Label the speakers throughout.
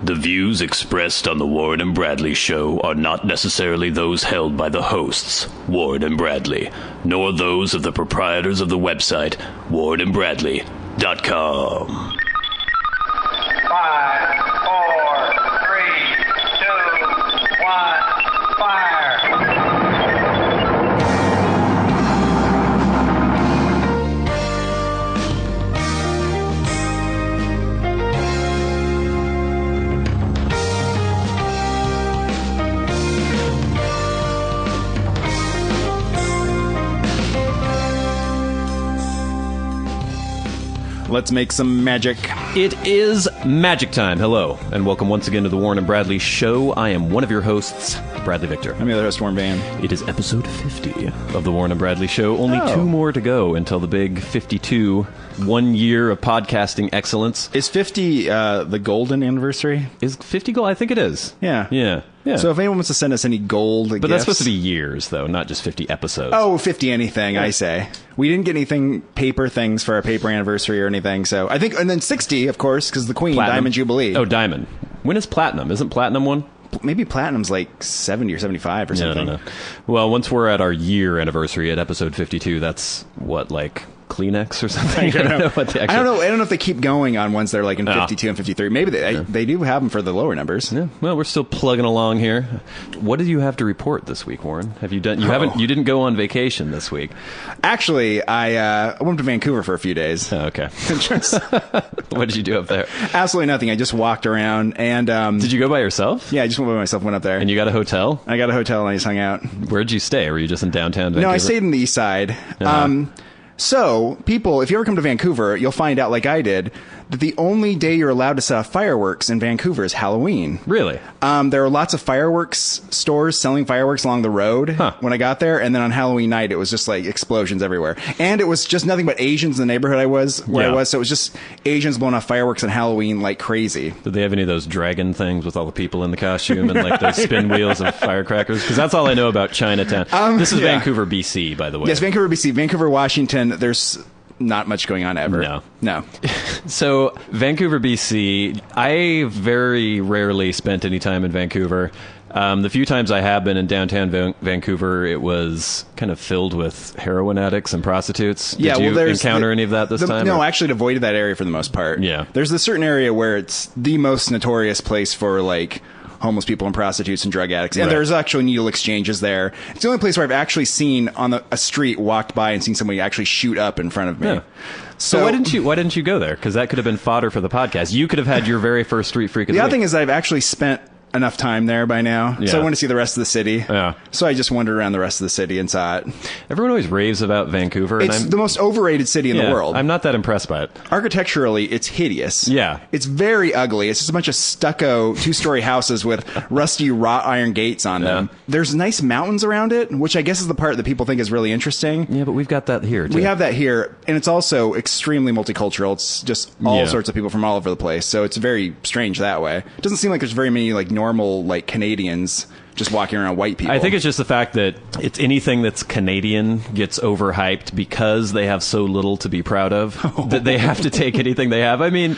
Speaker 1: The views expressed on the Warren and Bradley Show are not necessarily those held by the hosts, Warren and Bradley, nor those of the proprietors of the website, warrenandbradley.com.
Speaker 2: 5, 4, 3, 2, 1, fire!
Speaker 3: Let's make some magic.
Speaker 4: It is magic time. Hello, and welcome once again to the Warren and Bradley Show. I am one of your hosts, Bradley Victor.
Speaker 3: I'm the other host, Warren Van.
Speaker 4: It is episode 50 of the Warren and Bradley Show. Only two more to go until the big 52, 1 year of podcasting excellence.
Speaker 3: Is 50 the golden anniversary?
Speaker 4: Is 50 gold? I think it is.
Speaker 3: Yeah.
Speaker 4: Yeah.
Speaker 3: So if anyone wants to send us any gold
Speaker 4: But
Speaker 3: gifts,
Speaker 4: that's supposed to be years, though, not just 50 episodes.
Speaker 3: Oh, 50 anything, I say. We didn't get anything, paper things for our paper anniversary or anything, so I think, and then 60, of course, because the Queen,
Speaker 4: Platinum.
Speaker 3: Diamond Jubilee.
Speaker 4: Oh, Diamond. When is Platinum? Isn't Platinum one?
Speaker 3: Maybe Platinum's like 70 or 75 or something.
Speaker 4: No. Well, once we're at our year anniversary at episode 52, that's what, like Kleenex or something? I don't know what the actual...
Speaker 3: I don't know if they keep going on ones that are like in 52 and 53. Maybe they do have them for the lower numbers.
Speaker 4: Yeah. Well, we're still plugging along here. What did you have to report this week, Warren? Have you done? You didn't go on vacation this week.
Speaker 3: Actually, I went to Vancouver for a few days.
Speaker 4: Oh, okay. What did you do up there?
Speaker 3: Absolutely nothing. I just walked around and
Speaker 4: Did you go by yourself?
Speaker 3: Yeah, I just went by myself. Went up there
Speaker 4: And you got a hotel?
Speaker 3: I got a hotel and I just hung out.
Speaker 4: Where'd you stay? Were you just in downtown Vancouver?
Speaker 3: No, I stayed in the east side. So, people, if you ever come to Vancouver, you'll find out, like I did, that the only day you're allowed to set off fireworks in Vancouver is Halloween.
Speaker 4: Really?
Speaker 3: There are lots of fireworks stores selling fireworks along the road when I got there, and then on Halloween night, it was just like explosions everywhere. And it was just nothing but Asians in the neighborhood I was, so it was just Asians blowing off fireworks on Halloween like crazy.
Speaker 4: Did they have any of those dragon things with all the people in the costume and like those spin wheels of firecrackers? Because that's all I know about Chinatown. This is Vancouver, BC, by the way.
Speaker 3: Yes, Vancouver, BC. Vancouver, Washington, there's not much going on ever. No.
Speaker 4: So, Vancouver, BC, I very rarely spent any time in Vancouver. The few times I have been in downtown Vancouver, it was kind of filled with heroin addicts and prostitutes. Did you encounter any of that this time?
Speaker 3: No, actually, it avoided that area for the most part.
Speaker 4: Yeah.
Speaker 3: There's a certain area where it's the most notorious place for, like, homeless people and prostitutes and drug addicts. And there's actually needle exchanges there. It's the only place where I've actually seen on a street, walked by and seen somebody actually shoot up in front of me.
Speaker 4: Yeah. So why didn't you go there? Because that could have been fodder for the podcast. You could have had your very first street freak of the week.
Speaker 3: The other thing is that I've actually spent enough time there by now, so I want to see the rest of the city.
Speaker 4: Yeah.
Speaker 3: So I just wandered around the rest of the city and saw it.
Speaker 4: Everyone always raves about Vancouver.
Speaker 3: It's the most overrated city in the world.
Speaker 4: I'm not that impressed by it.
Speaker 3: Architecturally, it's hideous.
Speaker 4: Yeah.
Speaker 3: It's very ugly. It's just a bunch of stucco two-story houses with rusty wrought iron gates on them. There's nice mountains around it, which I guess is the part that people think is really interesting.
Speaker 4: Yeah, but we've got that here, too.
Speaker 3: We have that here, and it's also extremely multicultural. It's just all sorts of people from all over the place, so it's very strange that way. It doesn't seem like there's very many like normal like Canadians just walking around white people.
Speaker 4: I think it's just the fact that it's anything that's Canadian gets overhyped because they have so little to be proud of that they have to take anything they have. I mean,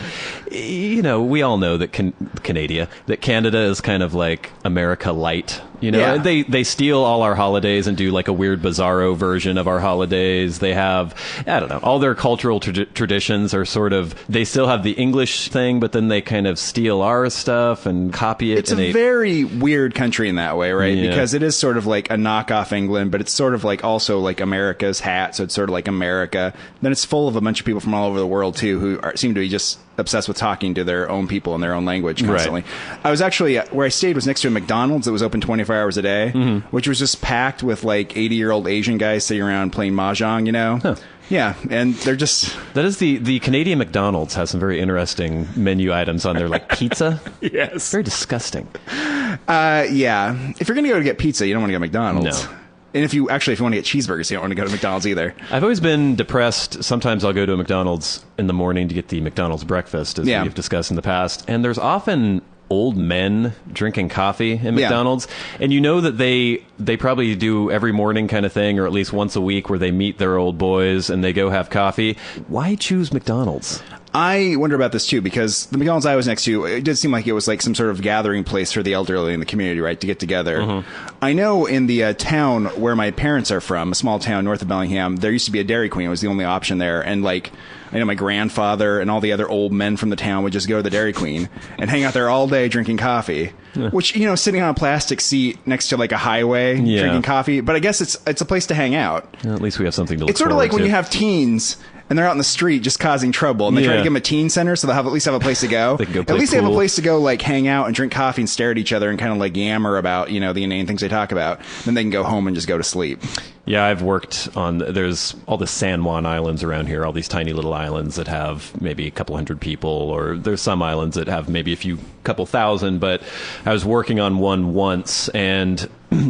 Speaker 4: you know, we all know that Canada is kind of like America light. You know, they steal all our holidays and do like a weird bizarro version of our holidays. They have, I don't know, all their cultural traditions are sort of, they still have the English thing, but then they kind of steal our stuff and copy it.
Speaker 3: It's a very weird country in that way, right?
Speaker 4: Yeah.
Speaker 3: Because it is sort of like a knockoff England, but it's sort of like also like America's hat, so it's sort of like America. Then it's full of a bunch of people from all over the world too who seem to be just obsessed with talking to their own people in their own language constantly.
Speaker 4: Right.
Speaker 3: I was actually, where I stayed was next to a McDonald's that was open 24 hours a day, which was just packed with like 80-year-old Asian guys sitting around playing mahjong, you know? Huh. Yeah, and they're just...
Speaker 4: That is the Canadian McDonald's has some very interesting menu items on there, like pizza.
Speaker 3: Yes.
Speaker 4: Very disgusting.
Speaker 3: Yeah. If you're going to go to get pizza, you don't want to get McDonald's.
Speaker 4: No.
Speaker 3: And if you want to get cheeseburgers, you don't want to go to McDonald's either.
Speaker 4: I've always been depressed. Sometimes I'll go to a McDonald's in the morning to get the McDonald's breakfast, as we've discussed in the past. And there's often old men drinking coffee in McDonald's. And you know that they probably do every morning kind of thing, or at least once a week, where they meet their old boys and they go have coffee. Why choose McDonald's?
Speaker 3: I wonder about this too, because the McDonald's I was next to, it did seem like it was like some sort of gathering place for the elderly in the community, right, to get together. Mm-hmm. I know in the town where my parents are from, a small town north of Bellingham, there used to be a Dairy Queen. It was the only option there. And like, I know my grandfather and all the other old men from the town would just go to the Dairy Queen and hang out there all day drinking coffee, which, you know, sitting on a plastic seat next to like a highway drinking coffee. But I guess it's a place to hang out.
Speaker 4: Well, at least we have something to look
Speaker 3: It's sort of
Speaker 4: forward
Speaker 3: like when
Speaker 4: to.
Speaker 3: you have teens and they're out in the street just causing trouble, and they try to give them a teen center so they'll have at least have a place to go.
Speaker 4: They can go
Speaker 3: at
Speaker 4: play
Speaker 3: least they have a
Speaker 4: pool.
Speaker 3: place to go, like hang out and drink coffee and stare at each other and kind of like yammer about, you know, the inane things they talk about. Then they can go home and just go to sleep.
Speaker 4: Yeah, I've worked on, there's all the San Juan Islands around here, all these tiny little islands that have maybe a couple hundred people, or there's some islands that have maybe couple thousand, but I was working on one once and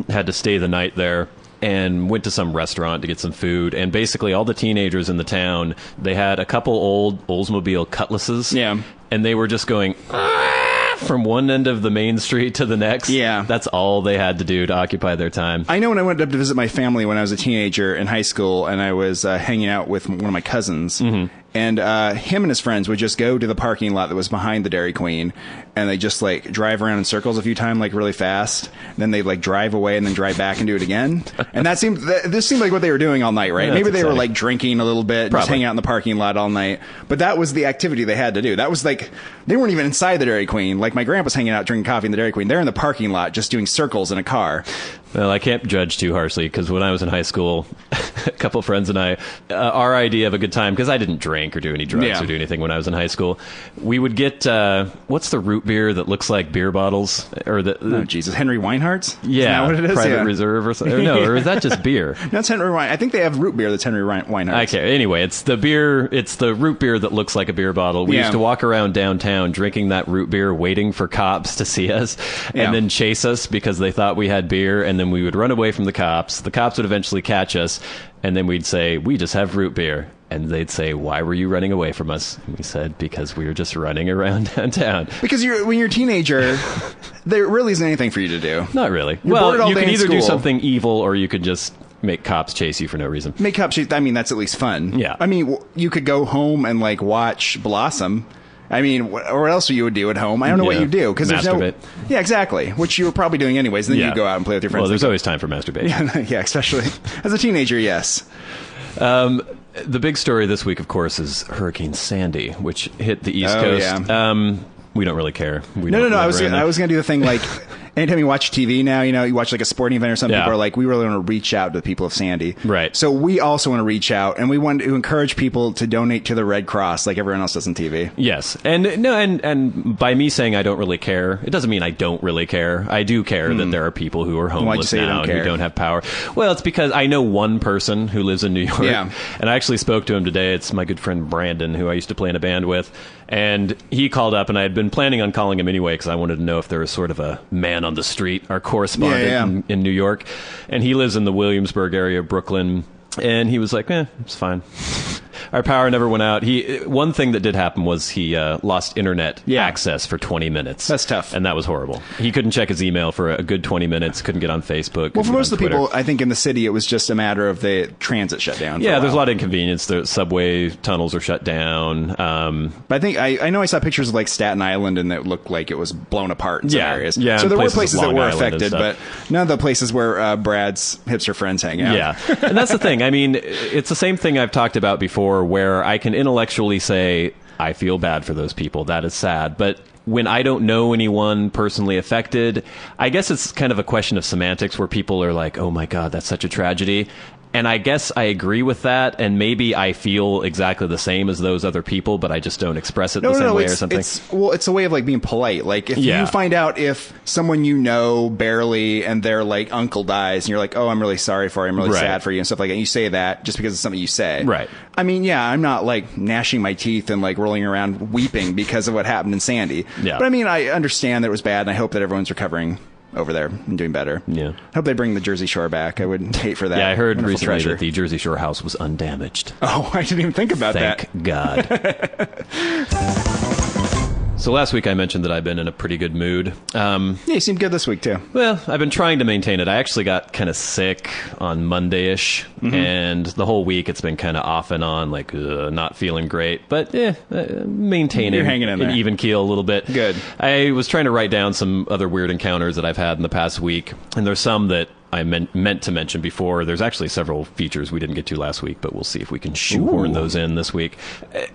Speaker 4: had to stay the night there. And went to some restaurant to get some food, and basically all the teenagers in the town, they had a couple old Oldsmobile Cutlasses, and they were just going from one end of the main street to the next. Yeah, that's all they had to do to occupy their time.
Speaker 3: I know when I went up to visit my family when I was a teenager in high school, and I was hanging out with one of my cousins. And him and his friends would just go to the parking lot that was behind the Dairy Queen, and they just like drive around in circles a few times, like really fast. Then they like drive away and then drive back and do it again. And this seemed like what they were doing all night, right?
Speaker 4: Yeah,
Speaker 3: Maybe they
Speaker 4: exciting.
Speaker 3: were like drinking a little bit, just hanging out in the parking lot all night. But that was the activity they had to do. That was like, they weren't even inside the Dairy Queen. Like my grandpa's hanging out drinking coffee in the Dairy Queen. They're in the parking lot just doing circles in a car.
Speaker 4: Well, I can't judge too harshly, because when I was in high school, a couple friends and I, our idea of a good time, because I didn't drink or do any drugs or do anything when I was in high school, we would get, what's the root beer that looks like beer bottles? Or
Speaker 3: oh, Jesus. Henry Weinhardt's?
Speaker 4: Yeah.
Speaker 3: Isn't that what it is?
Speaker 4: Private Reserve or something. No, or is that just beer?
Speaker 3: No, it's Henry Weinhardt. I think they have root beer that's Henry Weinhardt's.
Speaker 4: Okay. Anyway, it's the root beer that looks like a beer bottle. We used to walk around downtown drinking that root beer, waiting for cops to see us and then chase us because they thought we had beer, and then we would run away from the cops. The cops would eventually catch us, and then we'd say, "We just have root beer." And they'd say, "Why were you running away from us?" And we said, "Because we were just running around downtown."
Speaker 3: Because when you're a teenager, there really isn't anything for you to do.
Speaker 4: Not really.
Speaker 3: You're bored all
Speaker 4: you
Speaker 3: day
Speaker 4: can
Speaker 3: in
Speaker 4: either do
Speaker 3: school.
Speaker 4: something evil, or you could just make cops chase you for no reason.
Speaker 3: Make cops chase. I mean, that's at least fun.
Speaker 4: Yeah.
Speaker 3: I mean, you could go home and like watch Blossom. I mean, or what else you would do at home? I don't know what you do, because there's no.
Speaker 4: Masturbate.
Speaker 3: Yeah, exactly. Which you were probably doing anyways. Then you go out and play with your friends.
Speaker 4: Well, there's always time for masturbation.
Speaker 3: Yeah, especially as a teenager. Yes.
Speaker 4: The big story this week, of course, is Hurricane Sandy, which hit the East Coast.
Speaker 3: Yeah.
Speaker 4: We don't really care.
Speaker 3: No. I was going to do the thing like, anytime you watch TV now, you watch like a sporting event or something, people are like, we really want to reach out to the people of Sandy.
Speaker 4: Right.
Speaker 3: So we also want to reach out, and we want to encourage people to donate to the Red Cross like everyone else does on TV.
Speaker 4: Yes. And by me saying I don't really care, it doesn't mean I don't really care. I do care that there are people who are homeless now and who don't have power. Well, it's because I know one person who lives in New York.
Speaker 3: Yeah.
Speaker 4: And I actually spoke to him today. It's my good friend Brandon, who I used to play in a band with. And he called up, and I had been planning on calling him anyway because I wanted to know if there was sort of a man on the street, our correspondent in New York. And he lives in the Williamsburg area of Brooklyn. And he was like, it's fine. Our power never went out. One thing that did happen was he lost internet access for 20 minutes.
Speaker 3: That's tough.
Speaker 4: And that was horrible. He couldn't check his email for a good 20 minutes, couldn't get on Facebook.
Speaker 3: Well, for most of the people, I think in the city, it was just a matter of the transit shut down.
Speaker 4: Yeah, there's a lot of inconvenience. The subway tunnels are shut down.
Speaker 3: But I think, I know I saw pictures of like Staten Island, and it looked like it was blown apart in some areas.
Speaker 4: Yeah,
Speaker 3: so there were places that
Speaker 4: Long
Speaker 3: were
Speaker 4: Island
Speaker 3: affected, but none of the places where Brad's hipster friends hang out.
Speaker 4: Yeah, and that's the thing. I mean, it's the same thing I've talked about before, where I can intellectually say, I feel bad for those people. That is sad. But when I don't know anyone personally affected, I guess it's kind of a question of semantics, where people are like, oh my God, that's such a tragedy. And I guess I agree with that, and maybe I feel exactly the same as those other people, but I just don't express it the same way or something.
Speaker 3: It's a way of like being polite. Like if you find out if someone you know barely and their like uncle dies, and you're like, oh, I'm really sorry for you, I'm really sad for you, and stuff like that. And you say that just because it's something you say. Right. I mean, I'm not like gnashing my teeth and like rolling around weeping because of what happened in Sandy. Yeah. But I mean, I understand that it was bad, and I hope that everyone's recovering over there and doing better. Yeah. I hope they bring the Jersey Shore back. I would hate for that.
Speaker 4: Yeah, I heard recently that the Jersey Shore house was undamaged.
Speaker 3: Oh, I didn't even think about that.
Speaker 4: Thank God. So last week I mentioned that I've been in a pretty good mood.
Speaker 3: Yeah, you seem good this week, too.
Speaker 4: Well, I've been trying to maintain it. I actually got kind of sick on Monday-ish, and the whole week it's been kind of off and on, like not feeling great. But maintaining
Speaker 3: You're hanging in there.
Speaker 4: an even keel a little bit.
Speaker 3: Good.
Speaker 4: I was trying to write down some other weird encounters that I've had in the past week, and there's some that I meant to mention before. There's actually several features we didn't get to last week, but we'll see if we can shoehorn those in this week.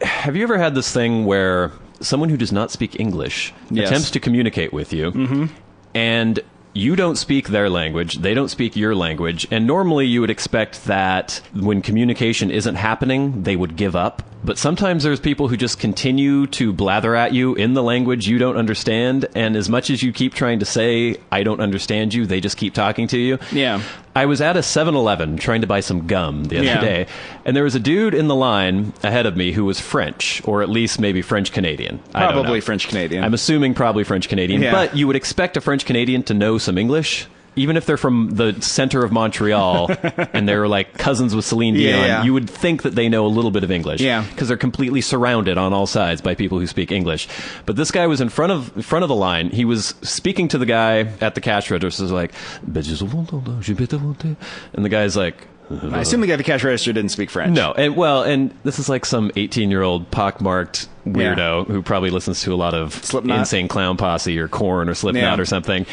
Speaker 4: Have you ever had this thing where someone who does not speak English attempts to communicate with you, and you don't speak their language, they don't speak your language, and normally you would expect that when communication isn't happening, they would give up. But sometimes there's people who just continue to blather at you in the language you don't understand, and as much as you keep trying to say, I don't understand you, they just keep talking to you.
Speaker 3: Yeah.
Speaker 4: I was at a 7-Eleven trying to buy some gum the other day, and there was a dude in the line ahead of me who was French, or at least maybe French-Canadian.
Speaker 3: Probably French-Canadian.
Speaker 4: I'm assuming probably French-Canadian, but you would expect a French-Canadian to know some English. Even if they're from the center of Montreal and they're like cousins with Celine Dion, you would think that they know a little bit of English.
Speaker 3: Yeah.
Speaker 4: Because they're completely surrounded on all sides by people who speak English. But this guy was in front of the line. He was speaking to the guy at the cash register, like, and the guy's like,
Speaker 3: I assume the guy at the cash register didn't speak French.
Speaker 4: No, and this is like some 18-year-old pockmarked weirdo who probably listens to a lot of
Speaker 3: Slipknot?
Speaker 4: Insane Clown Posse or Korn or Slipknot or something.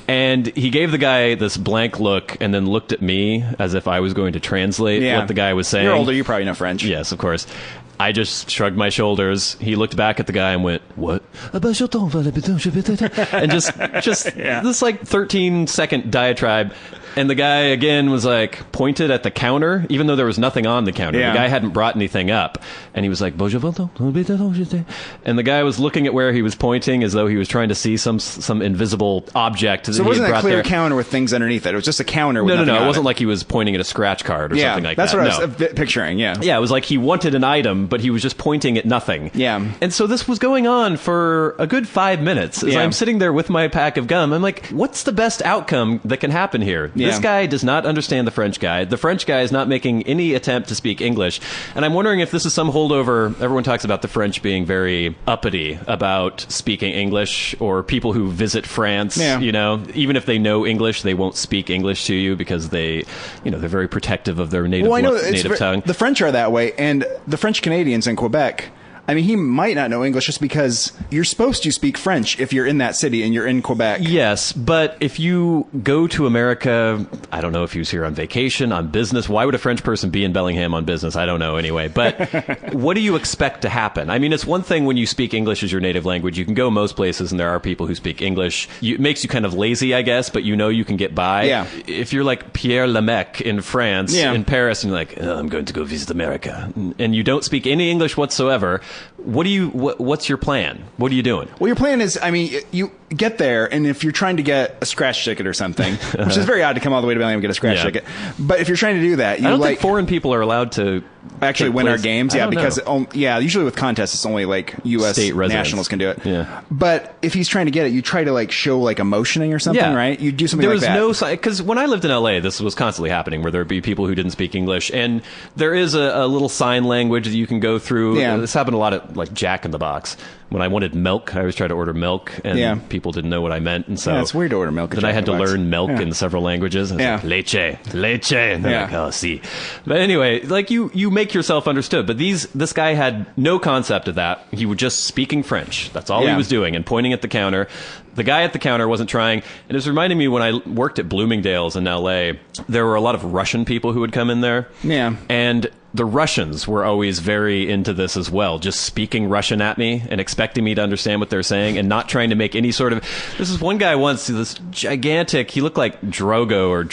Speaker 4: And he gave the guy this blank look and then looked at me as if I was going to translate what the guy was saying.
Speaker 3: You're older, you probably know French.
Speaker 4: Yes, of course. I just shrugged my shoulders. He looked back at the guy and went, "What?" And just this like 13-second diatribe. And the guy again was like pointed at the counter, even though there was nothing on the counter.
Speaker 3: Yeah.
Speaker 4: The guy hadn't brought anything up, and he was like, and the guy was looking at where he was pointing as though he was trying to see some invisible object.
Speaker 3: So it wasn't a clear counter with things underneath it. It was just a counter with nothing on
Speaker 4: it wasn't like he was pointing at a scratch card or something like that.
Speaker 3: That's what I was picturing. Yeah,
Speaker 4: it was like he wanted an item, but he was just pointing at nothing.
Speaker 3: Yeah.
Speaker 4: And so this was going on for a good 5 minutes. As I'm sitting there with my pack of gum, I'm like, what's the best outcome that can happen here?
Speaker 3: Yeah.
Speaker 4: This guy does not understand the French guy. The French guy is not making any attempt to speak English. And I'm wondering if this is some holdover. Everyone talks about the French being very uppity about speaking English, or people who visit France, even if they know English, they won't speak English to you because they're very protective of their native tongue.
Speaker 3: The French are that way, and the French Canadians in Quebec, I mean, he might not know English just because you're supposed to speak French if you're in that city and you're in Quebec.
Speaker 4: Yes, but if you go to America, I don't know if he was here on vacation, on business. Why would a French person be in Bellingham on business? I don't know anyway. But what do you expect to happen? I mean, it's one thing when you speak English as your native language. You can go most places and there are people who speak English. It makes you kind of lazy, I guess, but you know you can get by.
Speaker 3: Yeah.
Speaker 4: If you're like Pierre Lemecq in France, in Paris, and you're like, I'm going to go visit America, and you don't speak any English whatsoever, what's your plan? What are you doing?
Speaker 3: Well, your plan is, I mean, you get there, and if you're trying to get a scratch ticket or something, which is very odd to come all the way to Bellingham and get a scratch ticket, but if you're trying to do that,
Speaker 4: I don't think foreign people are allowed to
Speaker 3: actually win our games. Yeah, because
Speaker 4: know.
Speaker 3: Usually with contests, it's only like U.S.
Speaker 4: state residents.
Speaker 3: nationals can do it.
Speaker 4: Yeah.
Speaker 3: But if he's trying to get it, you try to like show like emotioning or something, right? You do something like that.
Speaker 4: There was no, because when I lived in L.A., this was constantly happening, where there would be people who didn't speak English, and there is a little sign language that you can go through.
Speaker 3: Yeah.
Speaker 4: This happened a lot at like Jack in the Box. When I wanted milk, I always tried to order milk, and people didn't know what I meant, and so
Speaker 3: it's weird to order milk.
Speaker 4: Then I had to learn milk in several languages. And like, leche, and they're like, oh, si. But anyway, like you make yourself understood. But this guy had no concept of that. He was just speaking French. That's all he was doing, and pointing at the counter. The guy at the counter wasn't trying. And it was reminding me when I worked at Bloomingdale's in L.A., there were a lot of Russian people who would come in there.
Speaker 3: Yeah.
Speaker 4: And the Russians were always very into this as well, just speaking Russian at me and expecting me to understand what they're saying and not trying to make any sort of... This is one guy once, this gigantic... He looked like Drogo or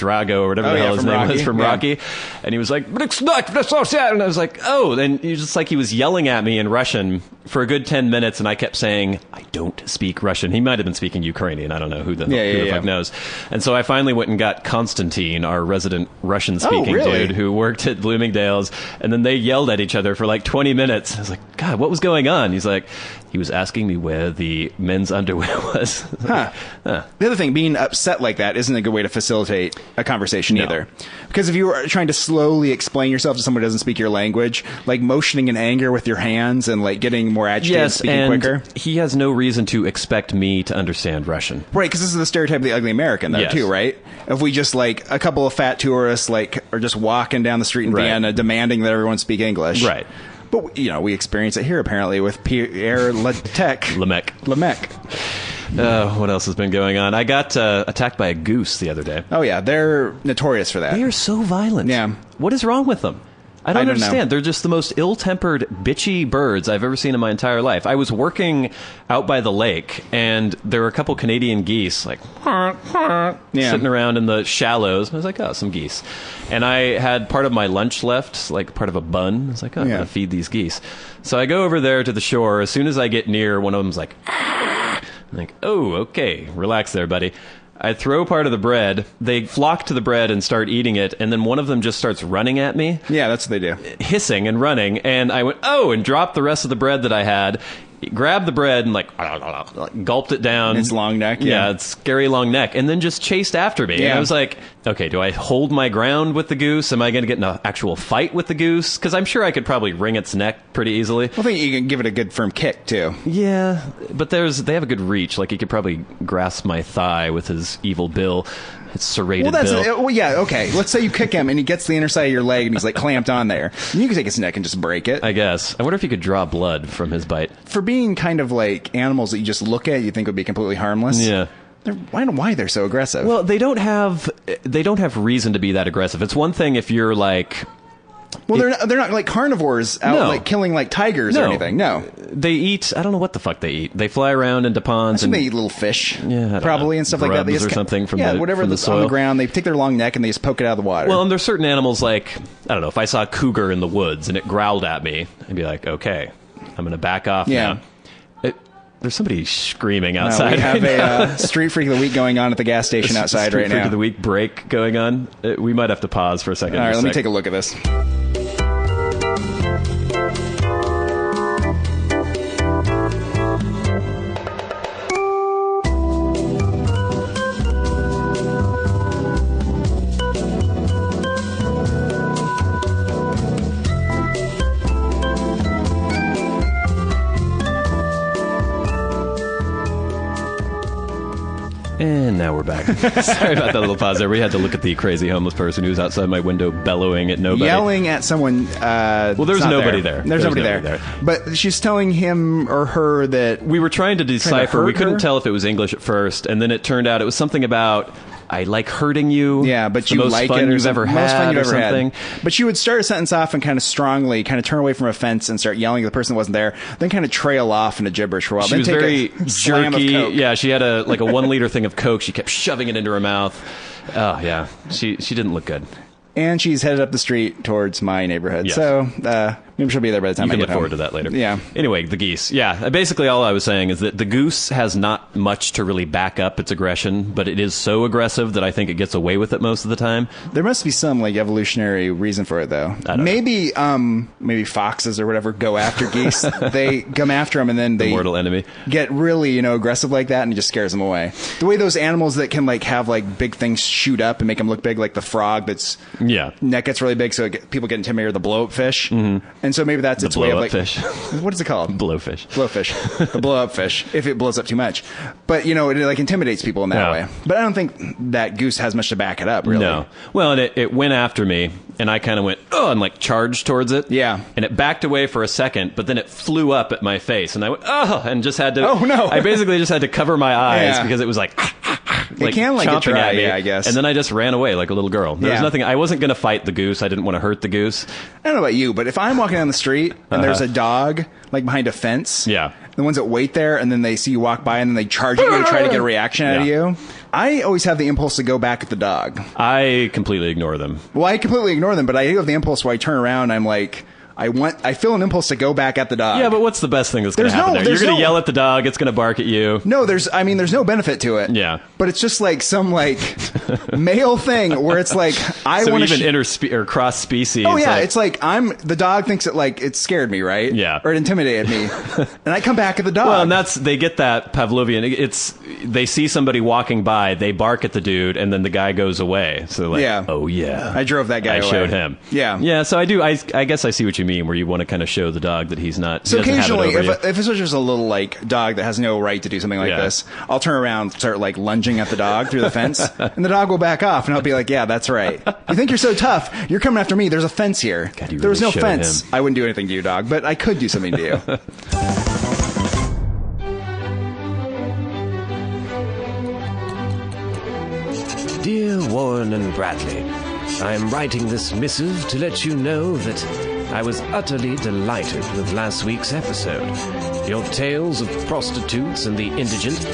Speaker 4: whatever the hell his name was from Rocky. And he was like... And I was like, oh! And he was just like, he was yelling at me in Russian for a good 10 minutes, and I kept saying, I don't speak Russian. He might have been speaking Ukrainian. I don't know who the fuck knows. And so I finally went and got Konstantin, our resident Russian-speaking dude who worked at Bloomingdale's, and then they yelled at each other for like 20 minutes. I was like, God, what was going on? He's like, He was asking me where the men's underwear was.
Speaker 3: The other thing, being upset like that isn't a good way to facilitate a conversation either. Because if you were trying to slowly explain yourself to someone who doesn't speak your language, like motioning in anger with your hands and like getting more agitated and speaking quicker.
Speaker 4: He has no reason to expect me to understand Russian.
Speaker 3: Right, because this is the stereotype of the ugly American, though, too, right? If we just, like, a couple of fat tourists, like, are just walking down the street in Vienna demanding that everyone speak English.
Speaker 4: Right.
Speaker 3: But, you know, we experience it here, apparently, with Pierre Lemecq.
Speaker 4: What else has been going on? I got attacked by a goose the other day.
Speaker 3: Oh, yeah. They're notorious for that.
Speaker 4: They are so violent.
Speaker 3: Yeah.
Speaker 4: What is wrong with them? I don't understand.
Speaker 3: Know.
Speaker 4: They're just the most ill-tempered, bitchy birds I've ever seen in my entire life. I was working out by the lake, and there were a couple Canadian geese, like, sitting around in the shallows. I was like, oh, some geese. And I had part of my lunch left, like part of a bun. I was like, oh, I'm going to feed these geese. So I go over there to the shore. As soon as I get near, one of them's like, I'm like, oh, okay, relax there, buddy. I throw part of the bread. They flock to the bread and start eating it, and then one of them just starts running at me.
Speaker 3: Yeah, that's what they do.
Speaker 4: Hissing and running, and I went, oh, and dropped the rest of the bread that I had. Grabbed the bread and, like gulped it down.
Speaker 3: Its long neck.
Speaker 4: Yeah, its scary long neck. And then just chased after me. Yeah. And I was like, okay, do I hold my ground with the goose? Am I going to get in an actual fight with the goose? Because I'm sure I could probably wring its neck pretty easily.
Speaker 3: I think you can give it a good firm kick, too.
Speaker 4: Yeah, but they have a good reach. Like, he could probably grasp my thigh with his evil bill. It's serrated bill.
Speaker 3: Well, yeah, okay. Let's say you kick him and he gets the inner side of your leg and he's like clamped on there. You can take his neck and just break it.
Speaker 4: I guess. I wonder if you could draw blood from his bite.
Speaker 3: For being kind of like animals that you just look at, you think would be completely harmless.
Speaker 4: Yeah.
Speaker 3: I don't know why they're so aggressive.
Speaker 4: Well, they don't have reason to be that aggressive. It's one thing if you're like...
Speaker 3: Well, they're not like carnivores out like killing like tigers or anything. No,
Speaker 4: they eat. I don't know what the fuck they eat. They fly around into ponds and
Speaker 3: they eat little fish,
Speaker 4: probably
Speaker 3: and stuff like that. They just
Speaker 4: or something from
Speaker 3: whatever
Speaker 4: from the soil
Speaker 3: on the ground. They take their long neck and they just poke it out of the water.
Speaker 4: Well, and there's certain animals like I don't know. If I saw a cougar in the woods and it growled at me, I'd be like, okay, I'm going to back off now. There's somebody screaming outside.
Speaker 3: We have a Street Freak of the Week going on at the gas station outside right now.
Speaker 4: Street Freak of the Week break going on. We might have to pause for a second.
Speaker 3: All right, let me take a look at this.
Speaker 4: And now we're back. Sorry about that little pause there. We had to look at the crazy homeless person who was outside my window bellowing at nobody.
Speaker 3: Yelling at someone.
Speaker 4: Well, there's nobody there.
Speaker 3: There's nobody there. But she's telling him or her that...
Speaker 4: We were trying to decipher. We couldn't tell if it was English at first, and then it turned out it was something about... I like hurting you.
Speaker 3: Yeah, but you
Speaker 4: like
Speaker 3: it.
Speaker 4: You've ever had,
Speaker 3: most fun you've
Speaker 4: ever
Speaker 3: had.
Speaker 4: Something.
Speaker 3: But she would start a sentence off and kind of strongly, kind of turn away from a fence and start yelling at the person that wasn't there, then kind of trail off into gibberish for a while.
Speaker 4: She
Speaker 3: then
Speaker 4: was
Speaker 3: take
Speaker 4: very
Speaker 3: a slam
Speaker 4: jerky.
Speaker 3: Of Coke.
Speaker 4: Yeah, she had a 1 liter thing of Coke. She kept shoving it into her mouth. Oh yeah, she didn't look good.
Speaker 3: And she's headed up the street towards my neighborhood.
Speaker 4: Yes.
Speaker 3: So maybe she'll be there by the time I get home.
Speaker 4: You can look forward to that later.
Speaker 3: Yeah.
Speaker 4: Anyway, the geese. Yeah, basically all I was saying is that the goose has not much to really back up its aggression, but it is so aggressive that I think it gets away with it most of the time.
Speaker 3: There must be some like evolutionary reason for it, though. Maybe foxes or whatever go after geese. They come after them and then they
Speaker 4: mortal enemy
Speaker 3: get really aggressive like that, and it just scares them away. The way those animals that can like have like big things shoot up and make them look big, like the frog that's neck gets really big, so people get intimidated. Or the blow up fish, and so maybe that's its way of like
Speaker 4: fish.
Speaker 3: What is it called?
Speaker 4: Blowfish.
Speaker 3: The blow up fish. If it blows up too much, but it like intimidates people in that way. But I don't think that goose has much to back it up. Really.
Speaker 4: No. Well, and it went after me, and I kind of went and like charged towards it.
Speaker 3: Yeah.
Speaker 4: And it backed away for a second, but then it flew up at my face, and I went and just had to.
Speaker 3: Oh no!
Speaker 4: I basically just had to cover my eyes because it was like.
Speaker 3: It can like
Speaker 4: chomping
Speaker 3: get
Speaker 4: at me,
Speaker 3: I guess.
Speaker 4: And then I just ran away like a little girl. There was nothing. I wasn't going to fight the goose. I didn't want to hurt the goose.
Speaker 3: I don't know about you, but if I'm walking down the street and there's a dog like behind a fence, the ones that wait there and then they see you walk by and then they charge at you to try to get a reaction out of you, I always have the impulse to go back at the dog.
Speaker 4: I completely ignore them.
Speaker 3: Well, I completely ignore them, but I do have the impulse where I turn around and I'm like, I feel an impulse to go back at the dog.
Speaker 4: Yeah, but what's the best thing that's going to happen there? You're going to yell at the dog. It's going to bark at you.
Speaker 3: No, there's no benefit to it.
Speaker 4: Yeah.
Speaker 3: But it's just like some like male thing where it's like, I want to
Speaker 4: even or cross species.
Speaker 3: Oh yeah. It's like the dog thinks it scared me, right?
Speaker 4: Yeah.
Speaker 3: Or it intimidated me. And I come back at the dog.
Speaker 4: Well, and they get that Pavlovian. They see somebody walking by, they bark at the dude, and then the guy goes away. So like, oh yeah.
Speaker 3: I drove that guy away.
Speaker 4: I showed him.
Speaker 3: Yeah.
Speaker 4: Yeah, so I do. I guess I see what you mean, where you want to kind of show the dog that he's not.
Speaker 3: So occasionally, if
Speaker 4: it's
Speaker 3: it's just a little like dog that has no right to do something like this, I'll turn around, start like lunging at the dog through the fence, and the dog will back off, and I'll be like, "Yeah, that's right. You think you're so tough? You're coming after me. There's a fence here.
Speaker 4: God,
Speaker 3: there was no fence.
Speaker 4: Him.
Speaker 3: I wouldn't do anything to you, dog, but I could do something to you."
Speaker 5: Dear Warren and Bradley, I am writing this missive to let you know that I was utterly delighted with last week's episode. Your tales of prostitutes and the indigent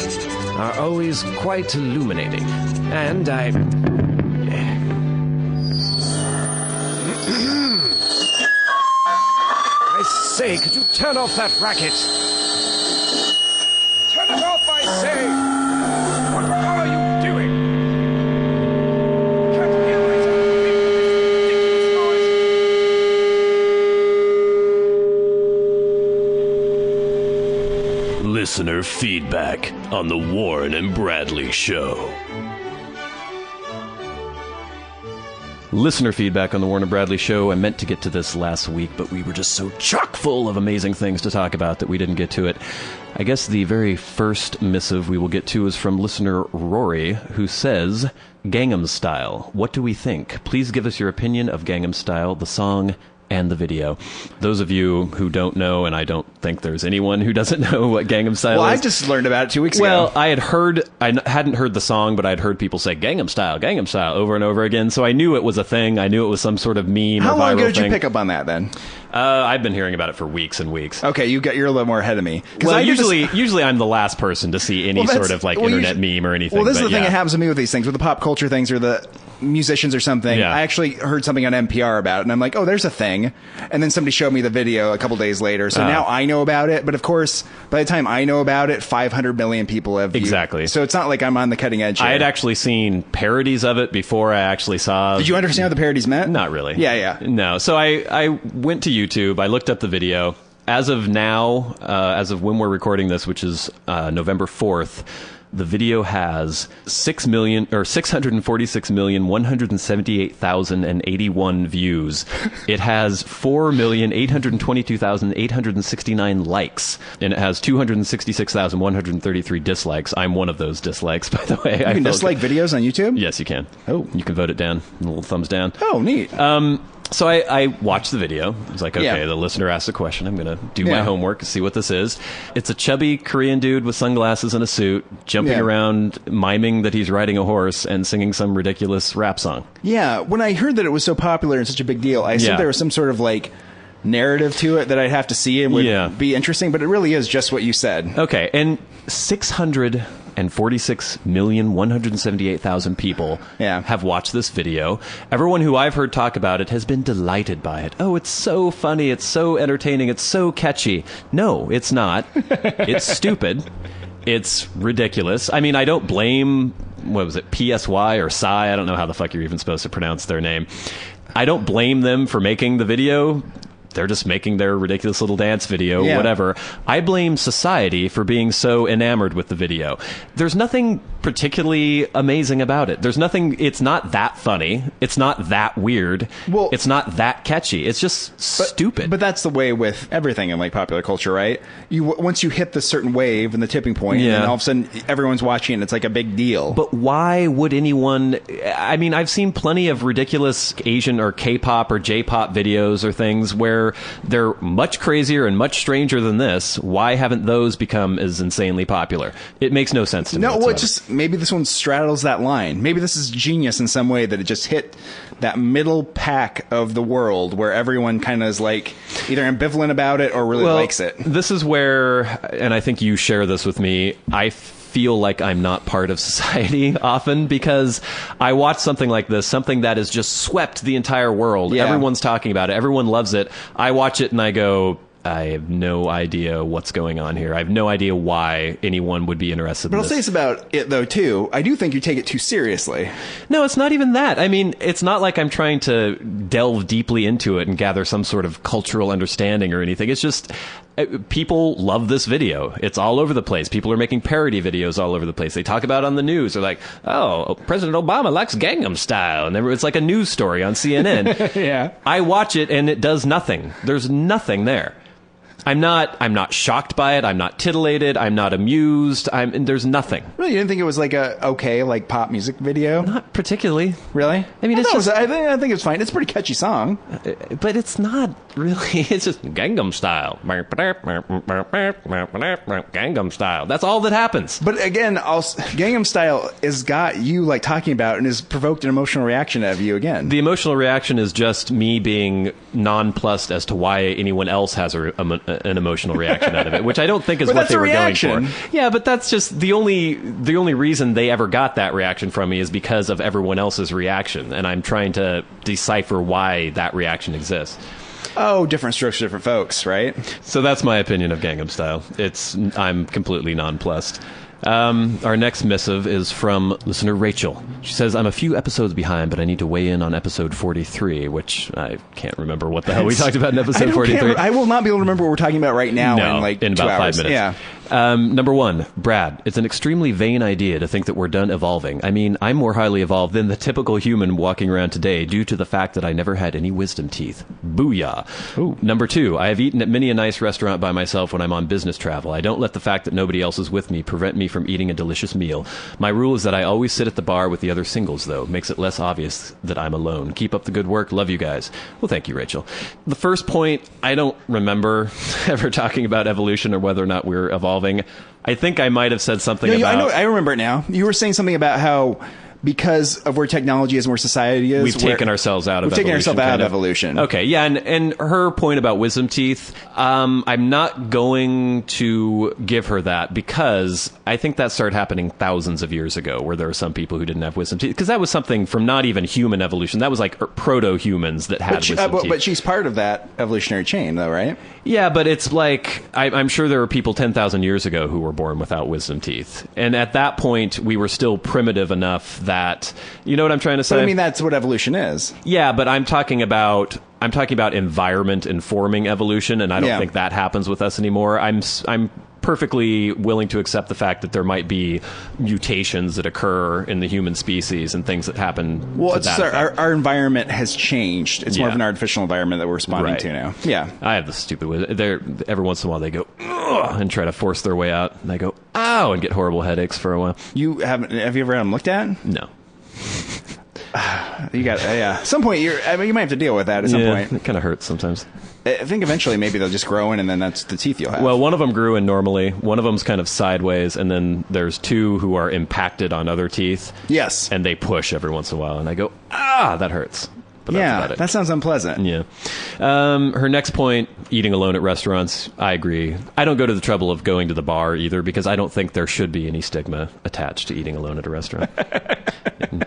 Speaker 5: are always quite illuminating, and I say, could you turn off that racket? Turn it off, I say! What are you doing? Can't hear myself make this ridiculous noise.
Speaker 1: Listener feedback on the Warren and Bradley Show.
Speaker 4: Listener feedback on the Warren and Bradley Show. I meant to get to this last week, but we were just so chock full of amazing things to talk about that we didn't get to it. I guess the very first missive we will get to is from listener Rory, who says, Gangnam Style, what do we think? Please give us your opinion of Gangnam Style, the song and the video. Those of you who don't know, and I don't think there's anyone who doesn't know what Gangnam Style is.
Speaker 3: Well, I just learned about it 2 weeks ago.
Speaker 4: Well, I hadn't heard the song, but I'd heard people say Gangnam Style over and over again, so I knew it was a thing. I knew it was some sort of meme
Speaker 3: How
Speaker 4: or viral
Speaker 3: long ago did
Speaker 4: thing.
Speaker 3: you pick up on that, then?
Speaker 4: I've been hearing about it for weeks and weeks.
Speaker 3: Okay, you're a little more ahead of me.
Speaker 4: Well, usually I'm the last person to see any sort of internet meme or anything.
Speaker 3: Well, this is the thing that happens to me with these things, with the pop culture things or the musicians or something.
Speaker 4: Yeah.
Speaker 3: I actually heard something on NPR about it, and I'm like, oh, there's a thing. And then somebody showed me the video a couple days later, so now I know about it. But of course, by the time I know about it, 500 million people have viewed.
Speaker 4: Exactly.
Speaker 3: So it's not like I'm on the cutting edge here.
Speaker 4: I had actually seen parodies of it before I actually saw.
Speaker 3: Did you understand what the parodies meant?
Speaker 4: Not really.
Speaker 3: Yeah.
Speaker 4: No. So I went to YouTube. I looked up the video. As of now, as of when we're recording this, which is November 4th, the video has 646,178,081 views. It has 4,822,869 likes, and it has 266,133 dislikes. I'm one of those dislikes, by the way.
Speaker 3: You can dislike videos on YouTube?
Speaker 4: Yes, you can.
Speaker 3: Oh.
Speaker 4: You can vote it down. A little thumbs down.
Speaker 3: Oh, neat.
Speaker 4: So I watched the video. I was like, okay, the listener asked a question. I'm going to do my homework and see what this is. It's a chubby Korean dude with sunglasses and a suit jumping around, miming that he's riding a horse and singing some ridiculous rap song.
Speaker 3: Yeah, when I heard that it was so popular and such a big deal, I assumed there was some sort of narrative to it that I'd have to see and would be interesting, but it really is just what you said.
Speaker 4: Okay, and 646,178,000 people have watched this video. Everyone who I've heard talk about it has been delighted by it. Oh, it's so funny. It's so entertaining. It's so catchy. No, it's not. It's stupid. It's ridiculous. I mean, I don't blame, what was it, PSY or Psy? I don't know how the fuck you're even supposed to pronounce their name. I don't blame them for making the video. They're just making their ridiculous little dance video, whatever. I blame society for being so enamored with the video. There's nothing particularly amazing about it. There's nothing, it's not that funny. It's not that weird. Well, it's not that catchy. It's just stupid.
Speaker 3: But that's the way with everything in popular culture, right? Once you hit the certain wave and the tipping point, and then all of a sudden everyone's watching it and it's like a big deal.
Speaker 4: But why would anyone, I mean, I've seen plenty of ridiculous Asian or K-pop or J-pop videos or things where they're much crazier and much stranger than this. Why haven't those become as insanely popular? It makes no sense to me.
Speaker 3: No, well, maybe this one straddles that line. Maybe this is genius in some way that it just hit that middle pack of the world where everyone kind of is either ambivalent about it or really likes it.
Speaker 4: This is where, and I think you share this with me, I feel feel like I'm not part of society often because I watch something like this, something that has just swept the entire world.
Speaker 3: Yeah.
Speaker 4: Everyone's talking about it. Everyone loves it. I watch it and I go, I have no idea what's going on here. I have no idea why anyone would be interested in
Speaker 3: But
Speaker 4: this.
Speaker 3: I'll say this about it, though, too. I do think you take it too seriously.
Speaker 4: No, it's not even that. I mean, it's not like I'm trying to delve deeply into it and gather some sort of cultural understanding or anything. It's just people love this video. It's all over the place. People are making parody videos all over the place. They talk about it on the news. They're like, oh, President Obama likes Gangnam Style. And it's like a news story on CNN.
Speaker 3: Yeah.
Speaker 4: I watch it and it does nothing. There's nothing there. I'm not shocked by it. I'm not titillated. I'm not amused. There's nothing.
Speaker 3: Really, you didn't think it was like a okay, like pop music video?
Speaker 4: Not particularly.
Speaker 3: Really?
Speaker 4: I mean, it's just,
Speaker 3: I think it's fine. It's a pretty catchy song.
Speaker 4: but it's not really. It's just Gangnam Style. Gangnam Style. That's all that happens.
Speaker 3: But again, also, Gangnam Style has got you like talking about and has provoked an emotional reaction out of you again.
Speaker 4: The emotional reaction is just me being nonplussed as to why anyone else has an emotional reaction out of it, which I don't think is
Speaker 3: But
Speaker 4: what
Speaker 3: that's
Speaker 4: they
Speaker 3: a
Speaker 4: were
Speaker 3: reaction.
Speaker 4: going for. Yeah, but that's just the only reason they ever got that reaction from me is because of everyone else's reaction, and I'm trying to decipher why that reaction exists.
Speaker 3: Oh, different strokes for different folks, right?
Speaker 4: So that's my opinion of Gangnam Style. I'm completely nonplussed. Our next missive is from listener Rachel. She says, I'm a few episodes behind, but I need to weigh in on episode 43, which I can't remember what the hell we talked about in episode 43.
Speaker 3: I will not be able to remember what we're talking about right now in
Speaker 4: about
Speaker 3: 2 hours.
Speaker 4: 5 minutes.
Speaker 3: Yeah.
Speaker 4: Number 1, Brad, it's an extremely vain idea to think that we're done evolving. I mean, I'm more highly evolved than the typical human walking around today due to the fact that I never had any wisdom teeth. Booyah. Ooh. Number 2, I have eaten at many a nice restaurant by myself when I'm on business travel. I don't let the fact that nobody else is with me prevent me from eating a delicious meal. My rule is that I always sit at the bar with the other singles, though. Makes it less obvious that I'm alone. Keep up the good work. Love you guys. Well, thank you, Rachel. The first point, I don't remember ever talking about evolution or whether or not we're evolving. I think I might have said something about...
Speaker 3: I remember it now. You were saying something about how because of where technology is and where society is,
Speaker 4: we've taken ourselves out of
Speaker 3: evolution. We've taken ourselves out of
Speaker 4: of
Speaker 3: evolution.
Speaker 4: Okay, yeah, and her point about wisdom teeth, I'm not going to give her that because I think that started happening thousands of years ago where there were some people who didn't have wisdom teeth. Because that was something from not even human evolution. That was like proto-humans that had wisdom teeth.
Speaker 3: But she's part of that evolutionary chain, though, right?
Speaker 4: Yeah, but it's like, I'm sure there were people 10,000 years ago who were born without wisdom teeth. And at that point, we were still primitive enough that, you know what I'm trying to say?
Speaker 3: But I mean, that's what evolution is.
Speaker 4: Yeah, but I'm talking about environment informing evolution, and I don't think that happens with us anymore. I'm perfectly willing to accept the fact that there might be mutations that occur in the human species and things that happen.
Speaker 3: Well,
Speaker 4: to that
Speaker 3: our environment has changed. It's more of an artificial environment that we're responding to now. Yeah,
Speaker 4: I have the stupid. Every once in a while they go ugh, and try to force their way out, and I go ow and get horrible headaches for a while.
Speaker 3: Have you ever had them looked at?
Speaker 4: No.
Speaker 3: You got At some point you might have to deal with that at some point.
Speaker 4: It kind of hurts sometimes.
Speaker 3: I think eventually maybe they'll just grow in, and then that's the teeth you'll have.
Speaker 4: Well, one of them grew in normally. One of them's kind of sideways, and then there's 2 who are impacted on other teeth.
Speaker 3: Yes,
Speaker 4: and they push every once in a while, and I go that hurts. But that's about it.
Speaker 3: That sounds unpleasant.
Speaker 4: Yeah. Her next point, eating alone at restaurants, I agree. I don't go to the trouble of going to the bar either because I don't think there should be any stigma attached to eating alone at a restaurant.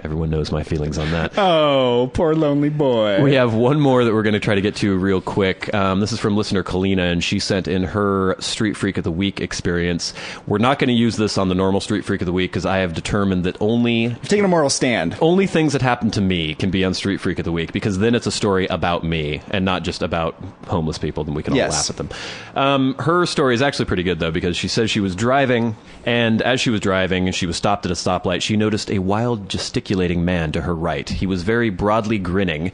Speaker 4: Everyone knows my feelings on that.
Speaker 3: Oh, poor lonely boy.
Speaker 4: We have one more that we're going to try to get to real quick. This is from listener Kalina, and she sent in her Street Freak of the Week experience. We're not going to use this on the normal Street Freak of the Week because I have determined that
Speaker 3: You've taken a moral stand.
Speaker 4: Only things that happen to me can be on Street Freak of the Week because then it's a story about me and not just about homeless people, then we can all laugh at them. Her story is actually pretty good, though, because she says she was driving, and as she was driving and she was stopped at a stoplight, she noticed a wild gesticulating man to her right. He was very broadly grinning.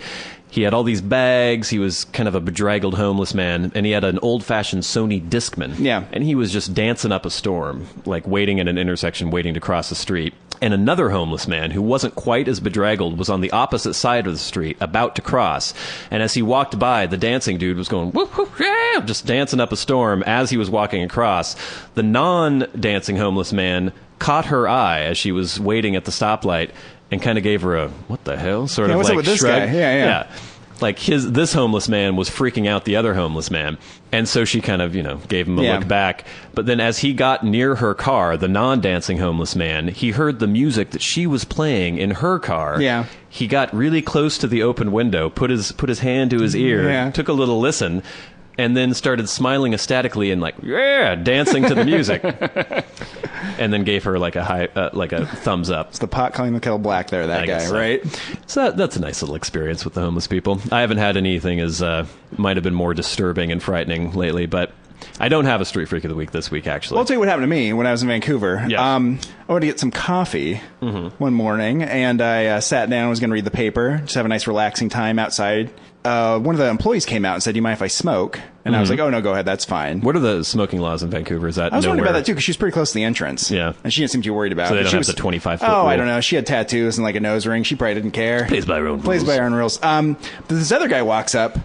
Speaker 4: He had all these bags. He was kind of a bedraggled homeless man, and he had an old-fashioned Sony Discman.
Speaker 3: Yeah.
Speaker 4: And he was just dancing up a storm, like waiting at an intersection, waiting to cross the street. And another homeless man who wasn't quite as bedraggled was on the opposite side of the street, about to cross. And as he walked by, the dancing dude was going, whoop, whoop, yeah, just dancing up a storm as he was walking across. The non-dancing homeless man caught her eye as she was waiting at the stoplight and kind of gave her a, what the hell, sort of
Speaker 3: what's
Speaker 4: like
Speaker 3: up with this
Speaker 4: shrug.
Speaker 3: guy? Yeah.
Speaker 4: like this homeless man was freaking out the other homeless man. And so she kind of, gave him a look back. But then as he got near her car, the non-dancing homeless man, he heard the music that she was playing in her car.
Speaker 3: Yeah.
Speaker 4: He got really close to the open window, put his hand to his ear, took a little listen, and then started smiling ecstatically and dancing to the music. And then gave her like a thumbs up.
Speaker 3: It's the pot calling the kettle black there, that guy, right?
Speaker 4: So that's a nice little experience with the homeless people. I haven't had anything as might have been more disturbing and frightening lately, but I don't have a street freak of the week this week, actually.
Speaker 3: Well, I'll tell you what happened to me when I was in Vancouver.
Speaker 4: Yeah.
Speaker 3: I went to get some coffee one morning, and I sat down, was going to read the paper, just have a nice relaxing time outside. One of the employees came out and said, "Do you mind if I smoke?" And I was like, "Oh, no, go ahead. That's fine."
Speaker 4: What are the smoking laws in Vancouver? Is that
Speaker 3: I was wondering
Speaker 4: nowhere?
Speaker 3: about that, too, because she was pretty close to the entrance.
Speaker 4: Yeah.
Speaker 3: And she didn't seem too worried about it.
Speaker 4: So they don't
Speaker 3: She
Speaker 4: have
Speaker 3: was,
Speaker 4: the 25-foot
Speaker 3: Oh,
Speaker 4: rule?
Speaker 3: I don't know. She had tattoos and like a nose ring. She probably didn't care.
Speaker 1: Plays by her own
Speaker 3: Plays
Speaker 1: rules.
Speaker 3: by her own rules. But this other guy walks up,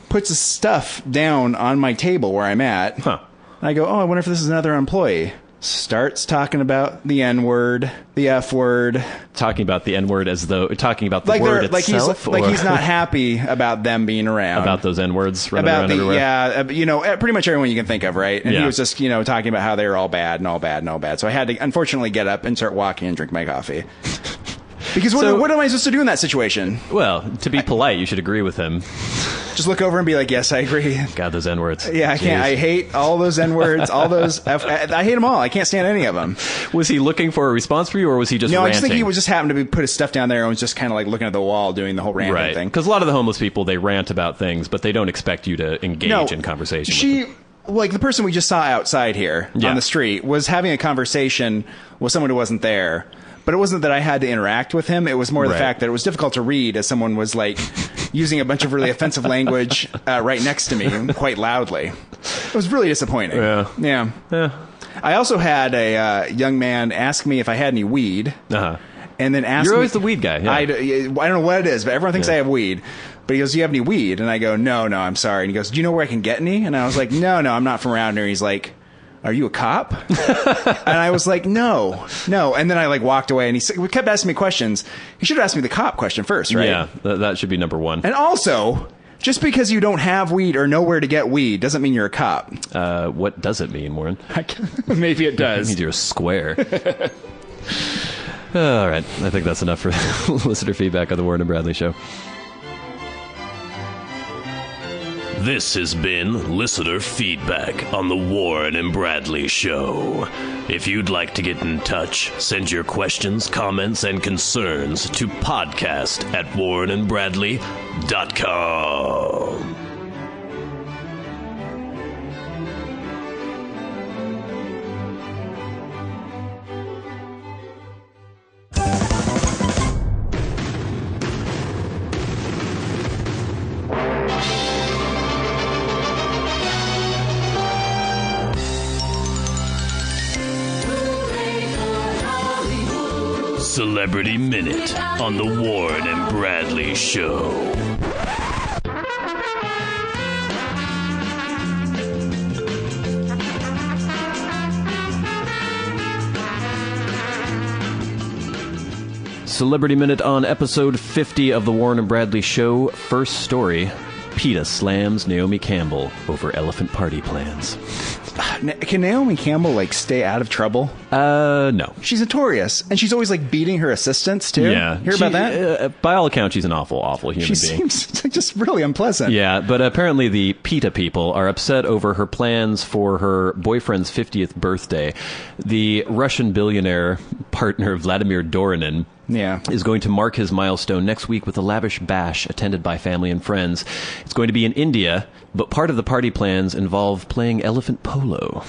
Speaker 3: puts his stuff down on my table where I'm at.
Speaker 4: Huh.
Speaker 3: And I go, "Oh, I wonder if this is another employee." Starts talking about the N-word, the F-word.
Speaker 4: Talking about the N-word as though... Talking about the
Speaker 3: Like
Speaker 4: word
Speaker 3: they're
Speaker 4: itself?
Speaker 3: like
Speaker 4: or
Speaker 3: he's not happy about them being around.
Speaker 4: about those N-words running around everywhere?
Speaker 3: Yeah, pretty much everyone you can think of, right? And
Speaker 4: Yeah.
Speaker 3: he was just, talking about how they were all bad and all bad and all bad. So I had to, unfortunately, get up and start walking and drink my coffee. Because what am I supposed to do in that situation?
Speaker 4: Well, to be polite, you should agree with him.
Speaker 3: Just look over and be like, "Yes, I agree."
Speaker 4: God, those N-words.
Speaker 3: Yeah, I can't.
Speaker 4: Jeez.
Speaker 3: I hate all those N-words, all those. I hate them all. I can't stand any of them.
Speaker 4: Was he looking for a response for you, or was he just
Speaker 3: No,
Speaker 4: ranting?
Speaker 3: I just think he was just happened to put his stuff down there and was just kind of like looking at the wall doing the whole ranting
Speaker 4: right.
Speaker 3: thing.
Speaker 4: Because a lot of the homeless people, they rant about things, but they don't expect you to engage in conversation with them.
Speaker 3: Like the person we just saw outside here
Speaker 4: Yeah.
Speaker 3: on the street was having a conversation with someone who wasn't there. But it wasn't that I had to interact with him. It was more the
Speaker 4: Right.
Speaker 3: fact that it was difficult to read as someone was like using a bunch of really offensive language right next to me quite loudly. It was really disappointing.
Speaker 4: Yeah.
Speaker 3: I also had a young man ask me if I had any weed.
Speaker 4: Uh-huh.
Speaker 3: And then ask
Speaker 4: You're
Speaker 3: me,
Speaker 4: always the weed guy. Yeah.
Speaker 3: I don't know what it is, but everyone thinks I have weed. But he goes, "Do you have any weed?" And I go, No, I'm sorry. And he goes, "Do you know where I can get any?" And I was like, No, I'm not from around here. He's like, "Are you a cop?" And I was like, no. And then I walked away, and he kept asking me questions. He should have asked me the cop question first, right?
Speaker 4: Yeah, that should be number one.
Speaker 3: And also, just because you don't have weed or know where to get weed doesn't mean you're a cop.
Speaker 4: What does it mean, Warren?
Speaker 3: Maybe it
Speaker 4: It
Speaker 3: does.
Speaker 4: means you're a square. All right. I think that's enough for listener feedback on the Warren and Bradley Show.
Speaker 1: This has been listener feedback on the Warren and Bradley Show. If you'd like to get in touch, send your questions, comments, and concerns to podcast@warrenandbradley.com. Celebrity Minute on the Warren and Bradley Show.
Speaker 4: Celebrity Minute on episode 50 of the Warren and Bradley Show. First story, PETA slams Naomi Campbell over elephant party plans.
Speaker 3: Can Naomi Campbell stay out of trouble?
Speaker 4: No.
Speaker 3: She's notorious, and she's always beating her assistants too.
Speaker 4: Yeah.
Speaker 3: Hear about that?
Speaker 4: By all accounts, she's an awful human
Speaker 3: She
Speaker 4: being.
Speaker 3: seems just really unpleasant.
Speaker 4: Yeah, but apparently the PETA people are upset over her plans for her boyfriend's 50th birthday. The Russian billionaire partner Vladimir Dorinin is going to mark his milestone next week with a lavish bash attended by family and friends. It's going to be in India, but part of the party plans involve playing elephant polo.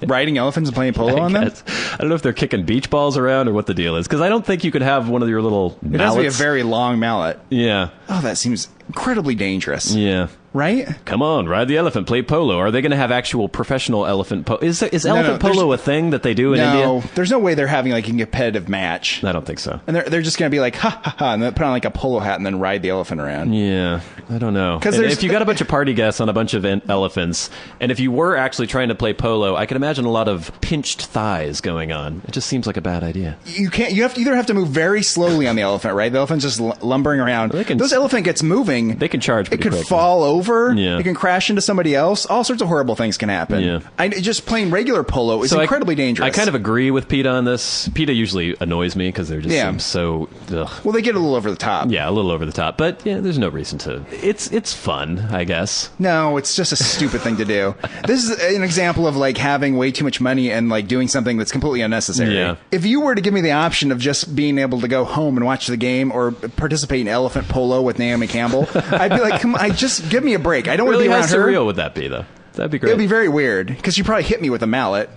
Speaker 3: Riding elephants and playing polo on them?
Speaker 4: I don't know if they're kicking beach balls around or what the deal is, because I don't think you could have one of your little mallets.
Speaker 3: It has to be a very long mallet.
Speaker 4: Yeah.
Speaker 3: Oh, that seems incredibly dangerous.
Speaker 4: Yeah.
Speaker 3: Right?
Speaker 4: Come on, ride the elephant, play polo. Are they going to have actual professional elephant polo? Is elephant polo a thing that they do in India?
Speaker 3: No, there's no way they're having like a competitive match.
Speaker 4: I don't think so.
Speaker 3: And they're just going to be like, ha ha ha, and then put on like a polo hat and then ride the elephant around.
Speaker 4: Yeah, I don't know. Because if you got a bunch of party guests on a bunch of elephants, and if you were actually trying to play polo, I can imagine a lot of pinched thighs going on. It just seems like a bad idea.
Speaker 3: You either have to move very slowly on the elephant, right? The elephant's just lumbering around. Those elephant gets moving.
Speaker 4: They can charge pretty quickly.
Speaker 3: It could fall over.
Speaker 4: Yeah.
Speaker 3: It can crash into somebody else. All sorts of horrible things can happen.
Speaker 4: Yeah.
Speaker 3: Just playing regular polo is incredibly dangerous.
Speaker 4: I kind of agree with PETA on this. PETA usually annoys me because they're just seem so... Ugh.
Speaker 3: Well, they get a little over the top.
Speaker 4: Yeah, a little over the top. But yeah, there's no reason to... It's fun, I guess.
Speaker 3: No, it's just a stupid thing to do. This is an example of like having way too much money and like doing something that's completely unnecessary.
Speaker 4: Yeah.
Speaker 3: If you were to give me the option of just being able to go home and watch the game or participate in elephant polo with Naomi Campbell, I'd be like, come on, just give me a break. I don't want to be around her.
Speaker 4: How surreal would that be, though? That'd be great.
Speaker 3: It'd be very weird because she probably hit me with a mallet.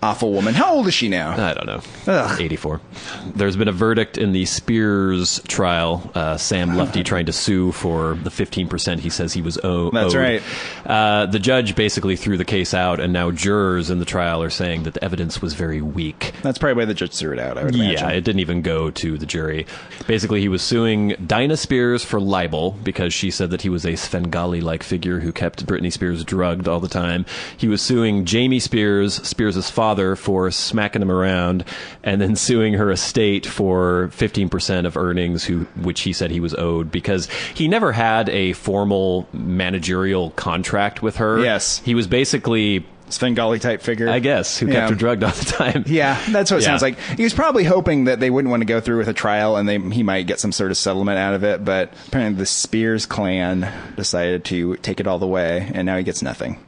Speaker 3: Awful woman. How old is she now?
Speaker 4: I don't know. 84. There's been a verdict in the Spears trial. Sam Lufti trying to sue for the 15% he says he was owed.
Speaker 3: That's right.
Speaker 4: The judge basically threw the case out, and now jurors in the trial are saying that the evidence was very weak.
Speaker 3: That's probably why the judge threw it out, I would imagine.
Speaker 4: Yeah, it didn't even go to the jury. Basically, he was suing Dinah Spears for libel because she said that he was a Svengali-like figure who kept Britney Spears drugged all the time. He was suing Jamie Spears, Spears' father, for smacking him around, and then suing her estate for 15% of earnings, which he said he was owed because he never had a formal managerial contract with her.
Speaker 3: Yes.
Speaker 4: He was basically...
Speaker 3: Svengali type figure,
Speaker 4: I guess, who kept her drugged all the time.
Speaker 3: Yeah, that's what it sounds like. He was probably hoping that they wouldn't want to go through with a trial and he might get some sort of settlement out of it, but apparently the Spears clan decided to take it all the way, and now he gets nothing.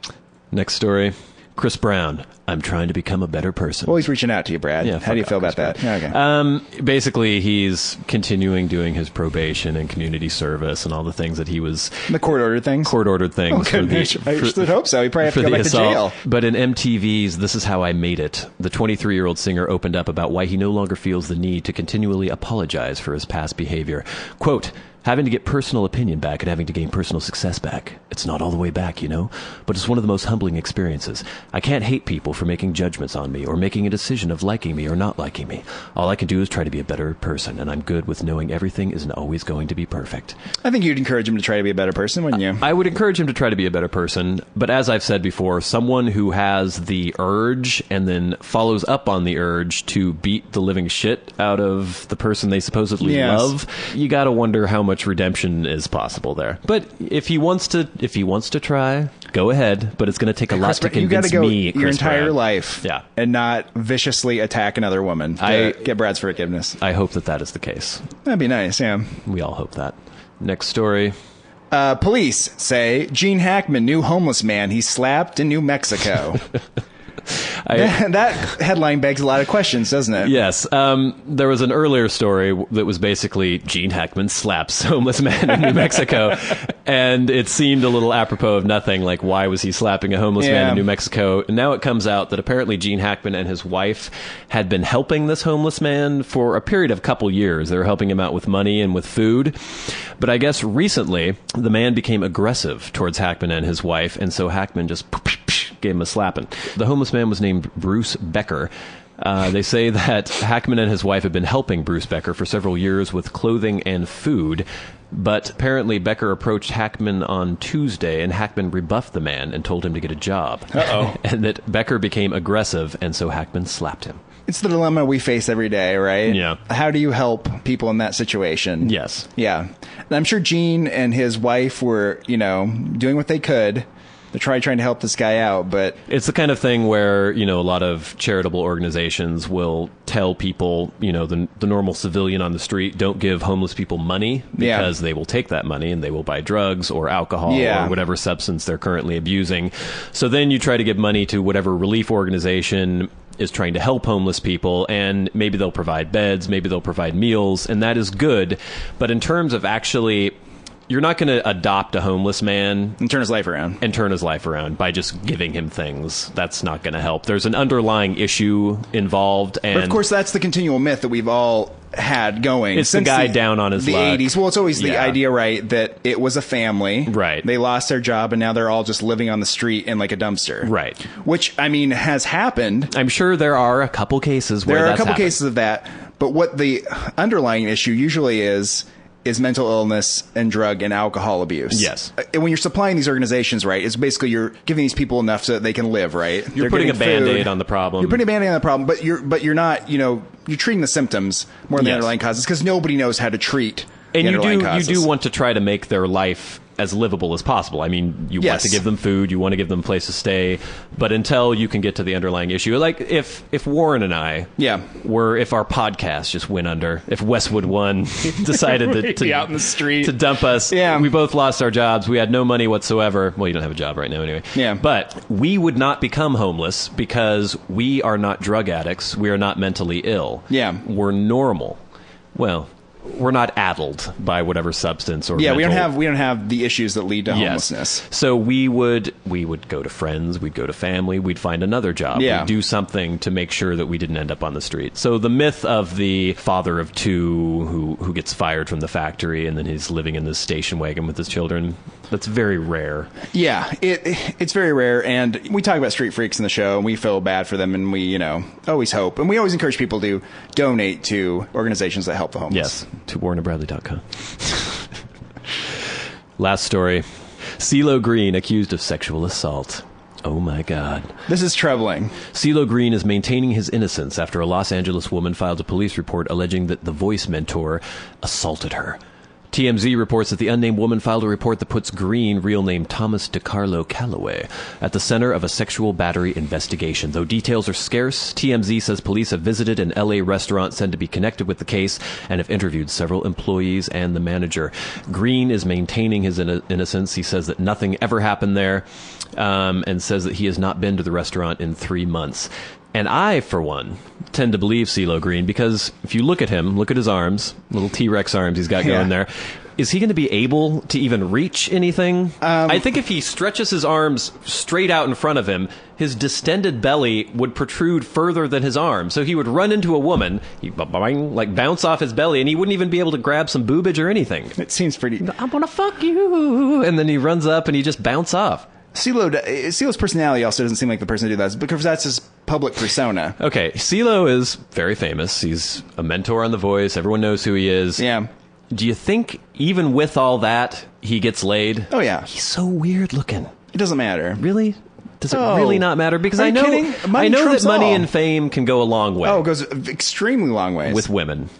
Speaker 4: Next story. Chris Brown, I'm trying to become a better person.
Speaker 3: Well, he's reaching out to you, Brad.
Speaker 4: Yeah,
Speaker 3: how do you feel about that? Yeah,
Speaker 4: okay. Basically, he's continuing doing his probation and community service and all the things that he was...
Speaker 3: The court-ordered things?
Speaker 4: Court-ordered things.
Speaker 3: Okay, I should hope so. He probably have to go back to jail.
Speaker 4: But in MTV's This Is How I Made It, the 23-year-old singer opened up about why he no longer feels the need to continually apologize for his past behavior. Quote, having to get personal opinion back and having to gain personal success back. It's not all the way back, you know, but it's one of the most humbling experiences. I can't hate people for making judgments on me or making a decision of liking me or not liking me. All I can do is try to be a better person, and I'm good with knowing everything isn't always going to be perfect.
Speaker 3: I think you'd encourage him to try to be a better person, wouldn't you?
Speaker 4: I would encourage him to try to be a better person, but as I've said before, someone who has the urge and then follows up on the urge to beat the living shit out of the person they supposedly love, you gotta wonder how much redemption is possible there. But if he wants to try, go ahead. But it's going to take a lot to convince me, Chris
Speaker 3: your entire
Speaker 4: Brown.
Speaker 3: life, and not viciously attack another woman to get Brad's forgiveness.
Speaker 4: I hope that is the case.
Speaker 3: That'd be nice. Yeah,
Speaker 4: we all hope that. Next story.
Speaker 3: Police say Gene Hackman, new homeless man he slapped in New Mexico. That headline begs a lot of questions, doesn't it?
Speaker 4: Yes. There was an earlier story that was basically Gene Hackman slaps homeless man in New Mexico, and it seemed a little apropos of nothing, like why was he slapping a homeless man in New Mexico? And now it comes out that apparently Gene Hackman and his wife had been helping this homeless man for a period of a couple years. They were helping him out with money and with food. But I guess recently, the man became aggressive towards Hackman and his wife, and so Hackman just gave him a slapping. The homeless man was named Bruce Becker. They say that Hackman and his wife have been helping Bruce Becker for several years with clothing and food, but apparently Becker approached Hackman on Tuesday, and Hackman rebuffed the man and told him to get a job. And that Becker became aggressive, and so Hackman slapped him.
Speaker 3: It's the dilemma we face every day, right?
Speaker 4: Yeah.
Speaker 3: How do you help people in that situation?
Speaker 4: Yes.
Speaker 3: Yeah. And I'm sure Gene and his wife were, doing what they could to trying to help this guy out, but
Speaker 4: it's the kind of thing where, a lot of charitable organizations will tell people, the normal civilian on the street, don't give homeless people money because they will take that money and they will buy drugs or alcohol or whatever substance they're currently abusing. So then you try to give money to whatever relief organization is trying to help homeless people, and maybe they'll provide beds, maybe they'll provide meals, and that is good. But in terms of actually, you're not going to adopt a homeless man
Speaker 3: and turn his life around
Speaker 4: by just giving him things. That's not going to help. There's an underlying issue involved, and
Speaker 3: but of course that's the continual myth that we've all had going.
Speaker 4: It's the guy down on his
Speaker 3: the
Speaker 4: luck.
Speaker 3: 80s. Well, it's always the idea, right, that it was a family.
Speaker 4: Right.
Speaker 3: They lost their job, and now they're all just living on the street in like a dumpster.
Speaker 4: Right.
Speaker 3: Which, I mean, has happened.
Speaker 4: I'm sure there are a couple cases where
Speaker 3: There are a couple
Speaker 4: happened.
Speaker 3: cases of that. But what the underlying issue usually is mental illness and drug and alcohol abuse.
Speaker 4: Yes.
Speaker 3: And when you're supplying these organizations, right, it's basically you're giving these people enough so that they can live, right?
Speaker 4: You're putting a Band-Aid on the problem.
Speaker 3: You're putting a Band-Aid on the problem, but you're not, you're treating the symptoms more than the underlying causes because nobody knows how to treat the underlying causes.
Speaker 4: You do want to try to make their life as livable as possible. I mean, you want to give them food, you want to give them a place to stay, but until you can get to the underlying issue, like if Warren and I if our podcast just went under, if Westwood One decided to
Speaker 3: be out in the street
Speaker 4: to dump us, we both lost our jobs, we had no money whatsoever. Well, you don't have a job right now anyway.
Speaker 3: Yeah.
Speaker 4: But we would not become homeless because we are not drug addicts, we are not mentally ill.
Speaker 3: Yeah.
Speaker 4: We're normal. Well, we're not addled by whatever substance or
Speaker 3: we don't
Speaker 4: mental-
Speaker 3: have the issues that lead to homelessness.
Speaker 4: So we would go to friends, we'd go to family, we'd find another job, we'd do something to make sure that we didn't end up on the street. So the myth of the father of two who gets fired from the factory and then he's living in this station wagon with his children, that's very rare. Yeah,
Speaker 3: it's very rare, and we talk about street freaks in the show, and we feel bad for them, and we always hope, and we always encourage people to donate to organizations that help the homeless.
Speaker 4: Yes. To warrenandbradley.com. Last story. Cee Lo Green accused of sexual assault. Oh my God.
Speaker 3: This is troubling.
Speaker 4: Cee Lo Green is maintaining his innocence after a Los Angeles woman filed a police report alleging that the Voice mentor assaulted her. TMZ reports that the unnamed woman filed a report that puts Green, real name Thomas DeCarlo Calloway, at the center of a sexual battery investigation. Though details are scarce, TMZ says police have visited an LA restaurant said to be connected with the case and have interviewed several employees and the manager. Green is maintaining his innocence. He says that nothing ever happened there, and says that he has not been to the restaurant in 3 months. And I, for one, tend to believe Cee Lo Green because if you look at him, look at his arms, little T-Rex arms he's got going there. Is he going to be able to even reach anything? I think if he stretches his arms straight out in front of him, his distended belly would protrude further than his arm. So he would run into a woman, he'd like bounce off his belly, and he wouldn't even be able to grab some boobage or anything.
Speaker 3: It seems pretty...
Speaker 4: I want to fuck you. And then he runs up and he just bounce off.
Speaker 3: Cee Lo's personality also doesn't seem like the person to do that because that's his public persona.
Speaker 4: Okay, Cee Lo is very famous. He's a mentor on The Voice. Everyone knows who he is.
Speaker 3: Yeah.
Speaker 4: Do you think even with all that, he gets laid?
Speaker 3: Oh, yeah.
Speaker 4: He's so weird looking.
Speaker 3: It doesn't matter.
Speaker 4: Really? Does it really not matter? Because I know that money and fame can go a long way.
Speaker 3: Oh, it goes extremely long ways.
Speaker 4: With women.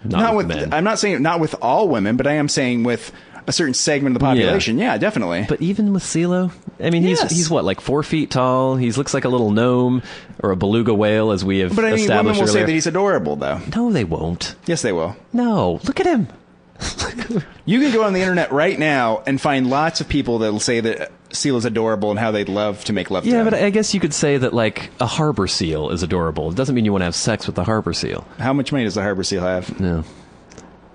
Speaker 4: Not with men.
Speaker 3: I'm not saying not with all women, but I am saying with a certain segment of the population. Yeah, definitely.
Speaker 4: But even with Cee Lo, I mean, he's what, like 4 feet tall? He looks like a little gnome or a beluga whale, as we have established
Speaker 3: women will
Speaker 4: earlier.
Speaker 3: say that he's adorable, though.
Speaker 4: No, they won't.
Speaker 3: Yes, they will.
Speaker 4: No, look at him.
Speaker 3: You can go on the internet right now and find lots of people that will say that Cee Lo's adorable and how they'd love to make love to him.
Speaker 4: Yeah, but I guess you could say that, like, a harbor seal is adorable. It doesn't mean you want to have sex with the harbor seal.
Speaker 3: How much money does the harbor seal have?
Speaker 4: No.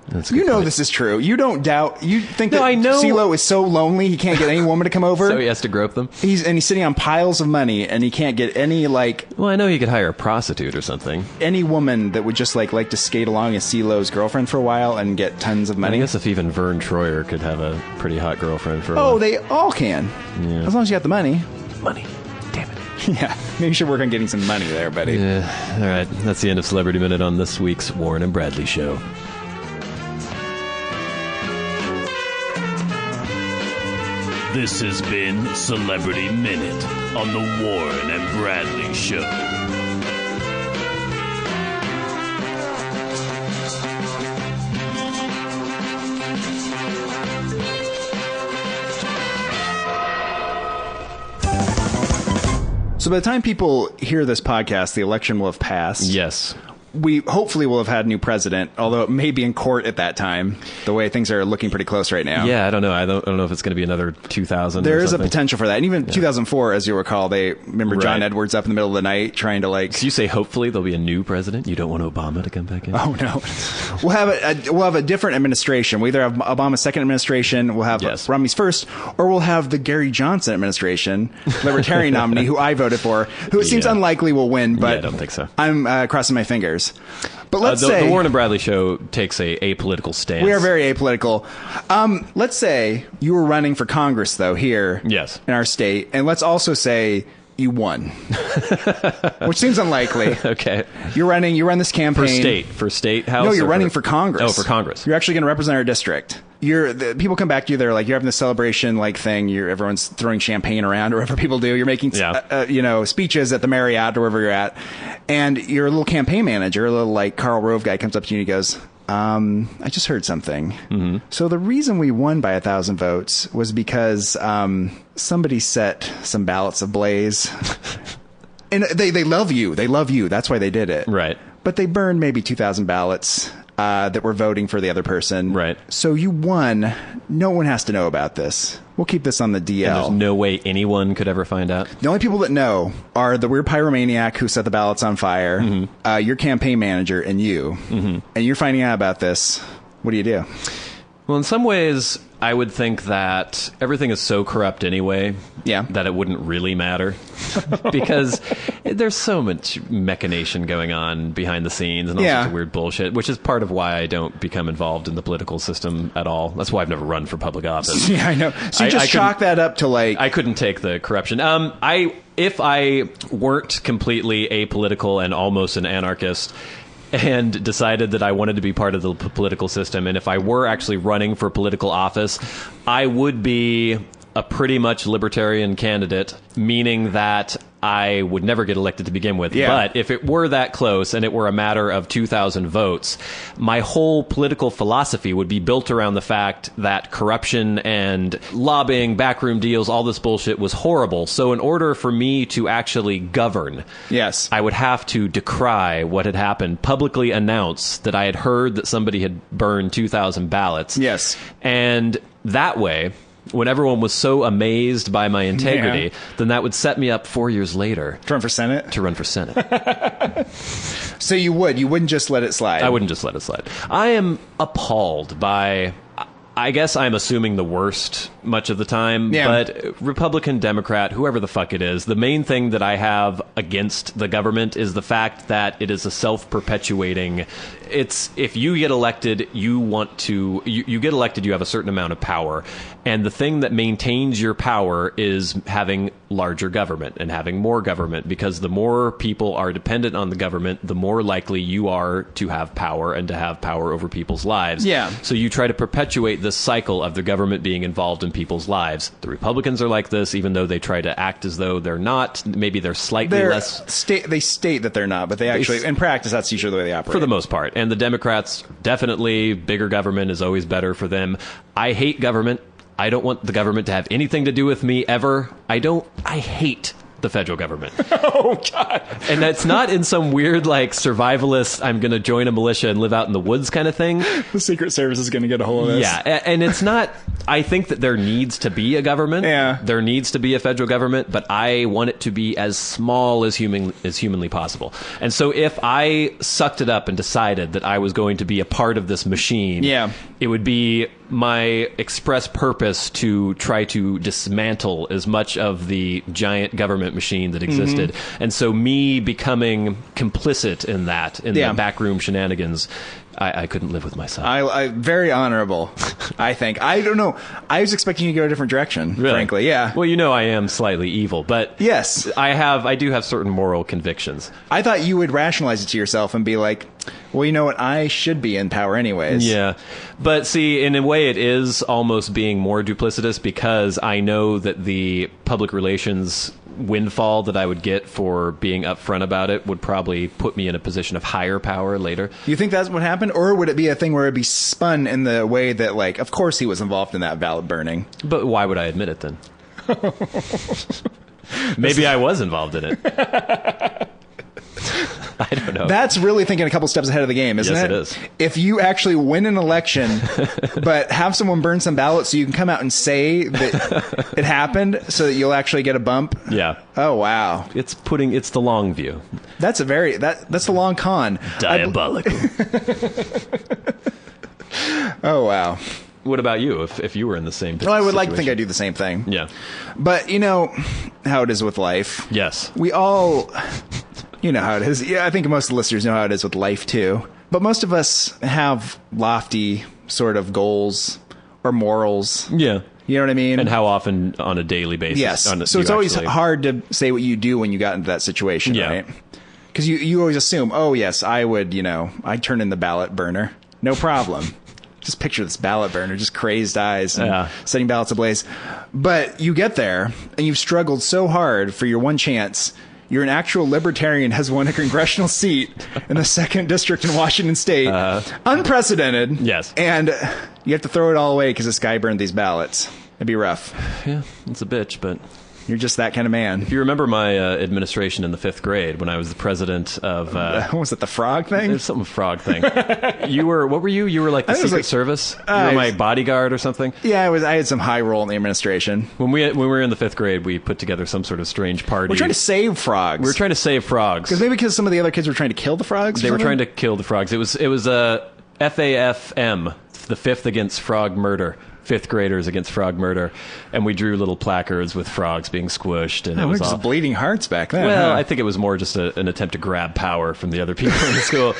Speaker 3: This is true. You don't doubt. You think that Cee Lo is so lonely he can't get any woman to come over.
Speaker 4: So he has to grope them.
Speaker 3: He's sitting on piles of money and he can't get any
Speaker 4: Well, I know he could hire a prostitute or something.
Speaker 3: Any woman that would just like to skate along as Cee Lo's girlfriend for a while and get tons of money.
Speaker 4: I guess if even Vern Troyer could have a pretty hot girlfriend for a while.
Speaker 3: Oh, they all can. Yeah. As long as you got the money.
Speaker 4: Money. Damn it.
Speaker 3: Yeah. Maybe you should work on getting some money there, buddy.
Speaker 4: Yeah. All right. That's the end of Celebrity Minute on this week's Warren and Bradley Show.
Speaker 1: This has been Celebrity Minute on the Warren and Bradley Show.
Speaker 3: So by the time people hear this podcast, the election will have passed.
Speaker 4: Yes.
Speaker 3: We hopefully will have had a new president, although it may be in court at that time, the way things are looking pretty close right now.
Speaker 4: Yeah, I don't know. I don't know if it's going to be another 2000
Speaker 3: There
Speaker 4: or
Speaker 3: is
Speaker 4: something.
Speaker 3: a potential for that. And even 2004, as you recall, they remember John Edwards up in the middle of the night trying to
Speaker 4: So you say hopefully there'll be a new president? You don't want Obama to come back in?
Speaker 3: Oh, no. We'll have a different administration. We'll either have Obama's second administration, we'll have Romney's first, or we'll have the Gary Johnson administration, libertarian nominee, who I voted for, who it seems unlikely will win, but
Speaker 4: I don't think so.
Speaker 3: I'm crossing my fingers. years. But let's
Speaker 4: the
Speaker 3: say...
Speaker 4: The Warren and Bradley show takes a apolitical stance.
Speaker 3: We are very apolitical. Let's say you were running for Congress, though, here
Speaker 4: Yes.
Speaker 3: in our state. And let's also say you won, which seems unlikely.
Speaker 4: Okay.
Speaker 3: You run this campaign.
Speaker 4: For state house?
Speaker 3: No, you're running for Congress.
Speaker 4: Oh, for Congress.
Speaker 3: You're actually going to represent our district. People come back to you. They're like, you're having this celebration like thing. Everyone's throwing champagne around, or whatever people do. You're making, speeches at the Marriott or wherever you're at, and your little campaign manager, a little like Karl Rove guy, comes up to you and he goes, I just heard something. Mm-hmm. So the reason we won by 1,000 votes was because somebody set some ballots ablaze. And they love you. They love you. That's why they did it.
Speaker 4: Right.
Speaker 3: But they burned maybe 2,000 ballots that were voting for the other person.
Speaker 4: Right.
Speaker 3: So you won. No one has to know about this. We'll keep this on the DL.
Speaker 4: And there's no way anyone could ever find out?
Speaker 3: The only people that know are the weird pyromaniac who set the ballots on fire, mm-hmm. Your campaign manager, and you. Mm-hmm. And you're finding out about this. What do you do?
Speaker 4: Well, in some ways, I would think that everything is so corrupt anyway that it wouldn't really matter. Because there's so much machination going on behind the scenes and all sorts of weird bullshit, which is part of why I don't become involved in the political system at all. That's why I've never run for public office.
Speaker 3: Yeah, I know. So you just chalk that up to like...
Speaker 4: I couldn't take the corruption. If I weren't completely apolitical and almost an anarchist... and decided that I wanted to be part of the political system, and if I were actually running for political office, I would be a pretty much libertarian candidate, meaning that I would never get elected to begin with. Yeah. But if it were that close and it were a matter of 2,000 votes, my whole political philosophy would be built around the fact that corruption and lobbying, backroom deals, all this bullshit was horrible. So in order for me to actually govern, I would have to decry what had happened, publicly announce that I had heard that somebody had burned 2,000 ballots.
Speaker 3: Yes.
Speaker 4: And that way... when everyone was so amazed by my integrity, then that would set me up 4 years later.
Speaker 3: To run for Senate?
Speaker 4: To run for Senate.
Speaker 3: So you wouldn't just let it slide?
Speaker 4: I wouldn't just let it slide. I am appalled by... I guess I'm assuming the worst much of the time, but Republican, Democrat, whoever the fuck it is, the main thing that I have against the government is the fact that it is a self-perpetuating... if you get elected, you get elected, you have a certain amount of power. And the thing that maintains your power is having larger government and having more government, because the more people are dependent on the government, the more likely you are to have power and to have power over people's lives. Yeah. So you try to perpetuate this cycle of the government being involved in people's lives. The Republicans are like this, even though they try to act as though they're not. Maybe they're slightly less...
Speaker 3: They state that they're not, but they actually, in practice, that's usually the way they operate.
Speaker 4: For the most part. And the Democrats, definitely, bigger government is always better for them. I hate government. I don't want the government to have anything to do with me ever. I hate the federal government.
Speaker 3: Oh, God.
Speaker 4: And that's not in some weird, like, survivalist, I'm going to join a militia and live out in the woods kind of thing.
Speaker 3: The Secret Service is going to get a hold of this.
Speaker 4: Yeah, and it's not... I think that there needs to be a government. Yeah. There needs to be a federal government, but I want it to be as small as humanly possible. And so if I sucked it up and decided that I was going to be a part of this machine, it would be my express purpose to try to dismantle as much of the giant government machine that existed. Mm-hmm. And so me becoming complicit in that, in the backroom shenanigans, I couldn't live with myself.
Speaker 3: I very honorable, I think. I don't know. I was expecting you to go a different direction, frankly. Yeah.
Speaker 4: Well, you know I am slightly evil, but
Speaker 3: yes,
Speaker 4: I do have certain moral convictions.
Speaker 3: I thought you would rationalize it to yourself and be like, well, you know what? I should be in power anyways.
Speaker 4: Yeah. But see, in a way, it is almost being more duplicitous, because I know that the public relations windfall that I would get for being upfront about it would probably put me in a position of higher power later.
Speaker 3: You think that's what happened? Or would it be a thing where it'd be spun in the way that, like, of course he was involved in that ballot burning?
Speaker 4: But why would I admit it then? Maybe I was involved in it. I don't know.
Speaker 3: That's really thinking a couple steps ahead of the game, isn't it?
Speaker 4: Yes, it is.
Speaker 3: If you actually win an election, but have someone burn some ballots so you can come out and say that it happened, so that you'll actually get a bump.
Speaker 4: Yeah.
Speaker 3: Oh, wow.
Speaker 4: It's the long view.
Speaker 3: That's the long con.
Speaker 4: Diabolical.
Speaker 3: Oh, wow.
Speaker 4: What about you, if you were in the same situation?
Speaker 3: Well, I would like to think I'd do the same thing.
Speaker 4: Yeah.
Speaker 3: But you know how it is with life.
Speaker 4: Yes.
Speaker 3: We all You know how it is. Yeah, I think most of the listeners know how it is with life, too. But most of us have lofty sort of goals or morals.
Speaker 4: Yeah.
Speaker 3: You know what I mean?
Speaker 4: And how often on a daily basis?
Speaker 3: Yes. So it's always hard to say what you do when you got into that situation, right? Because you always assume, oh, yes, I would, I'd turn in the ballot burner. No problem. Just picture this ballot burner, just crazed eyes and setting ballots ablaze. But you get there, and you've struggled so hard for your one chance. You're an actual libertarian, has won a congressional seat in the 2nd District in Washington State. Unprecedented.
Speaker 4: Yes.
Speaker 3: And you have to throw it all away because this guy burned these ballots. It'd be rough.
Speaker 4: Yeah, it's a bitch, but...
Speaker 3: You're just that kind of man.
Speaker 4: If you remember my administration in the 5th grade when I was the president of...
Speaker 3: what was it, the frog thing?
Speaker 4: There's some frog thing. What were you? You were like the Secret Service? You were my bodyguard or something?
Speaker 3: Yeah, I had some high role in the administration.
Speaker 4: When we were in the 5th grade, we put together some sort of strange party.
Speaker 3: We're trying to save frogs.
Speaker 4: We were trying to save frogs.
Speaker 3: Because some of the other kids were trying to kill the frogs?
Speaker 4: They were trying to kill the frogs. It was FAFM, the 5th against frog murder. 5th graders against frog murder, and we drew little placards with frogs being squished, and it was
Speaker 3: just bleeding hearts back then.
Speaker 4: Well, I think it was more just an attempt to grab power from the other people in the school.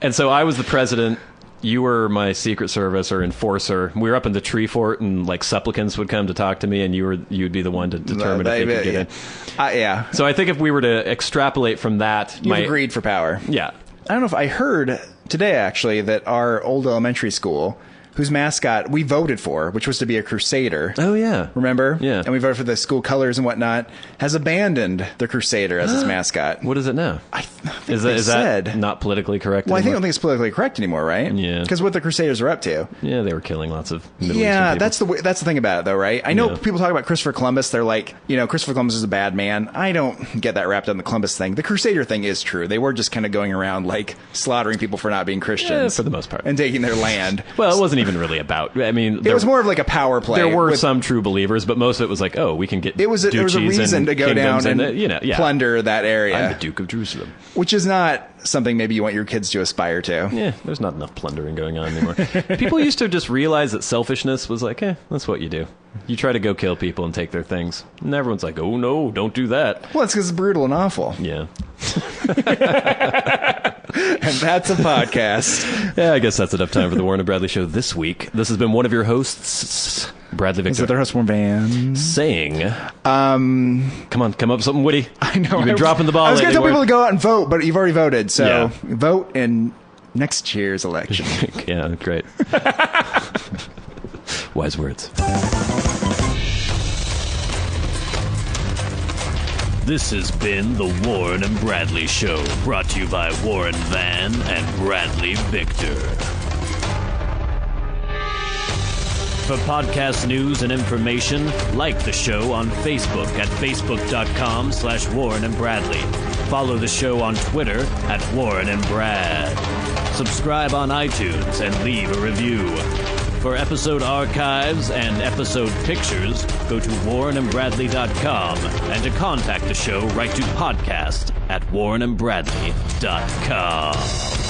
Speaker 4: And so I was the president. You were my Secret Service or enforcer. We were up in the tree fort, and like supplicants would come to talk to me, and you'd be the one to determine if they could get in.
Speaker 3: Yeah.
Speaker 4: So I think if we were to extrapolate from that,
Speaker 3: you agreed for power.
Speaker 4: Yeah.
Speaker 3: I don't know if I heard today actually that our old elementary school, whose mascot we voted for, which was to be a crusader.
Speaker 4: Oh, yeah.
Speaker 3: Remember?
Speaker 4: Yeah.
Speaker 3: And we voted for the school colors and whatnot, has abandoned the crusader as its mascot.
Speaker 4: What is it now?
Speaker 3: I think
Speaker 4: is that not politically correct
Speaker 3: anymore? I don't
Speaker 4: think
Speaker 3: it's politically correct anymore, right?
Speaker 4: Yeah.
Speaker 3: Because what the crusaders are up to.
Speaker 4: Yeah, they were killing lots of Middle Eastern people.
Speaker 3: that's the thing about it, though, right? I know people talk about Christopher Columbus. They're like, Christopher Columbus is a bad man. I don't get that wrapped up in the Columbus thing. The crusader thing is true. They were just kind of going around, like, slaughtering people for not being Christians.
Speaker 4: For the most part.
Speaker 3: And taking their land.
Speaker 4: Well, it wasn't even really about... I mean,
Speaker 3: it was more of like a power play.
Speaker 4: There were some true believers, but most of it was like, oh, we can get.
Speaker 3: There was a reason to go down and plunder that area.
Speaker 4: I'm the Duke of Jerusalem,
Speaker 3: which is not something maybe you want your kids to aspire to.
Speaker 4: Yeah, there's not enough plundering going on anymore. People used to just realize that selfishness was like, that's what you do. You try to go kill people and take their things, and everyone's like, oh no, don't do that.
Speaker 3: Well, it's because it's brutal and awful.
Speaker 4: Yeah.
Speaker 3: And that's a podcast.
Speaker 4: Yeah, I guess that's enough time for the Warren and Bradley Show this week. This has been one of your hosts, Bradley Victor.
Speaker 3: Is it their host, Warren Van?
Speaker 4: Saying, come up with something witty.
Speaker 3: I know.
Speaker 4: You've been dropping the ball.
Speaker 3: I was going to tell people to go out and vote, but you've already voted. So vote in next year's election.
Speaker 4: Yeah, great. Wise words.
Speaker 1: This has been the Warren and Bradley Show, brought to you by Warren Van and Bradley Victor. For podcast news and information, like the show on Facebook at facebook.com/Warren and Bradley. Follow the show on Twitter at Warren and Brad. Subscribe on iTunes and leave a review. For episode archives and episode pictures, go to warrenandbradley.com, and to contact the show, write to podcast@warrenandbradley.com.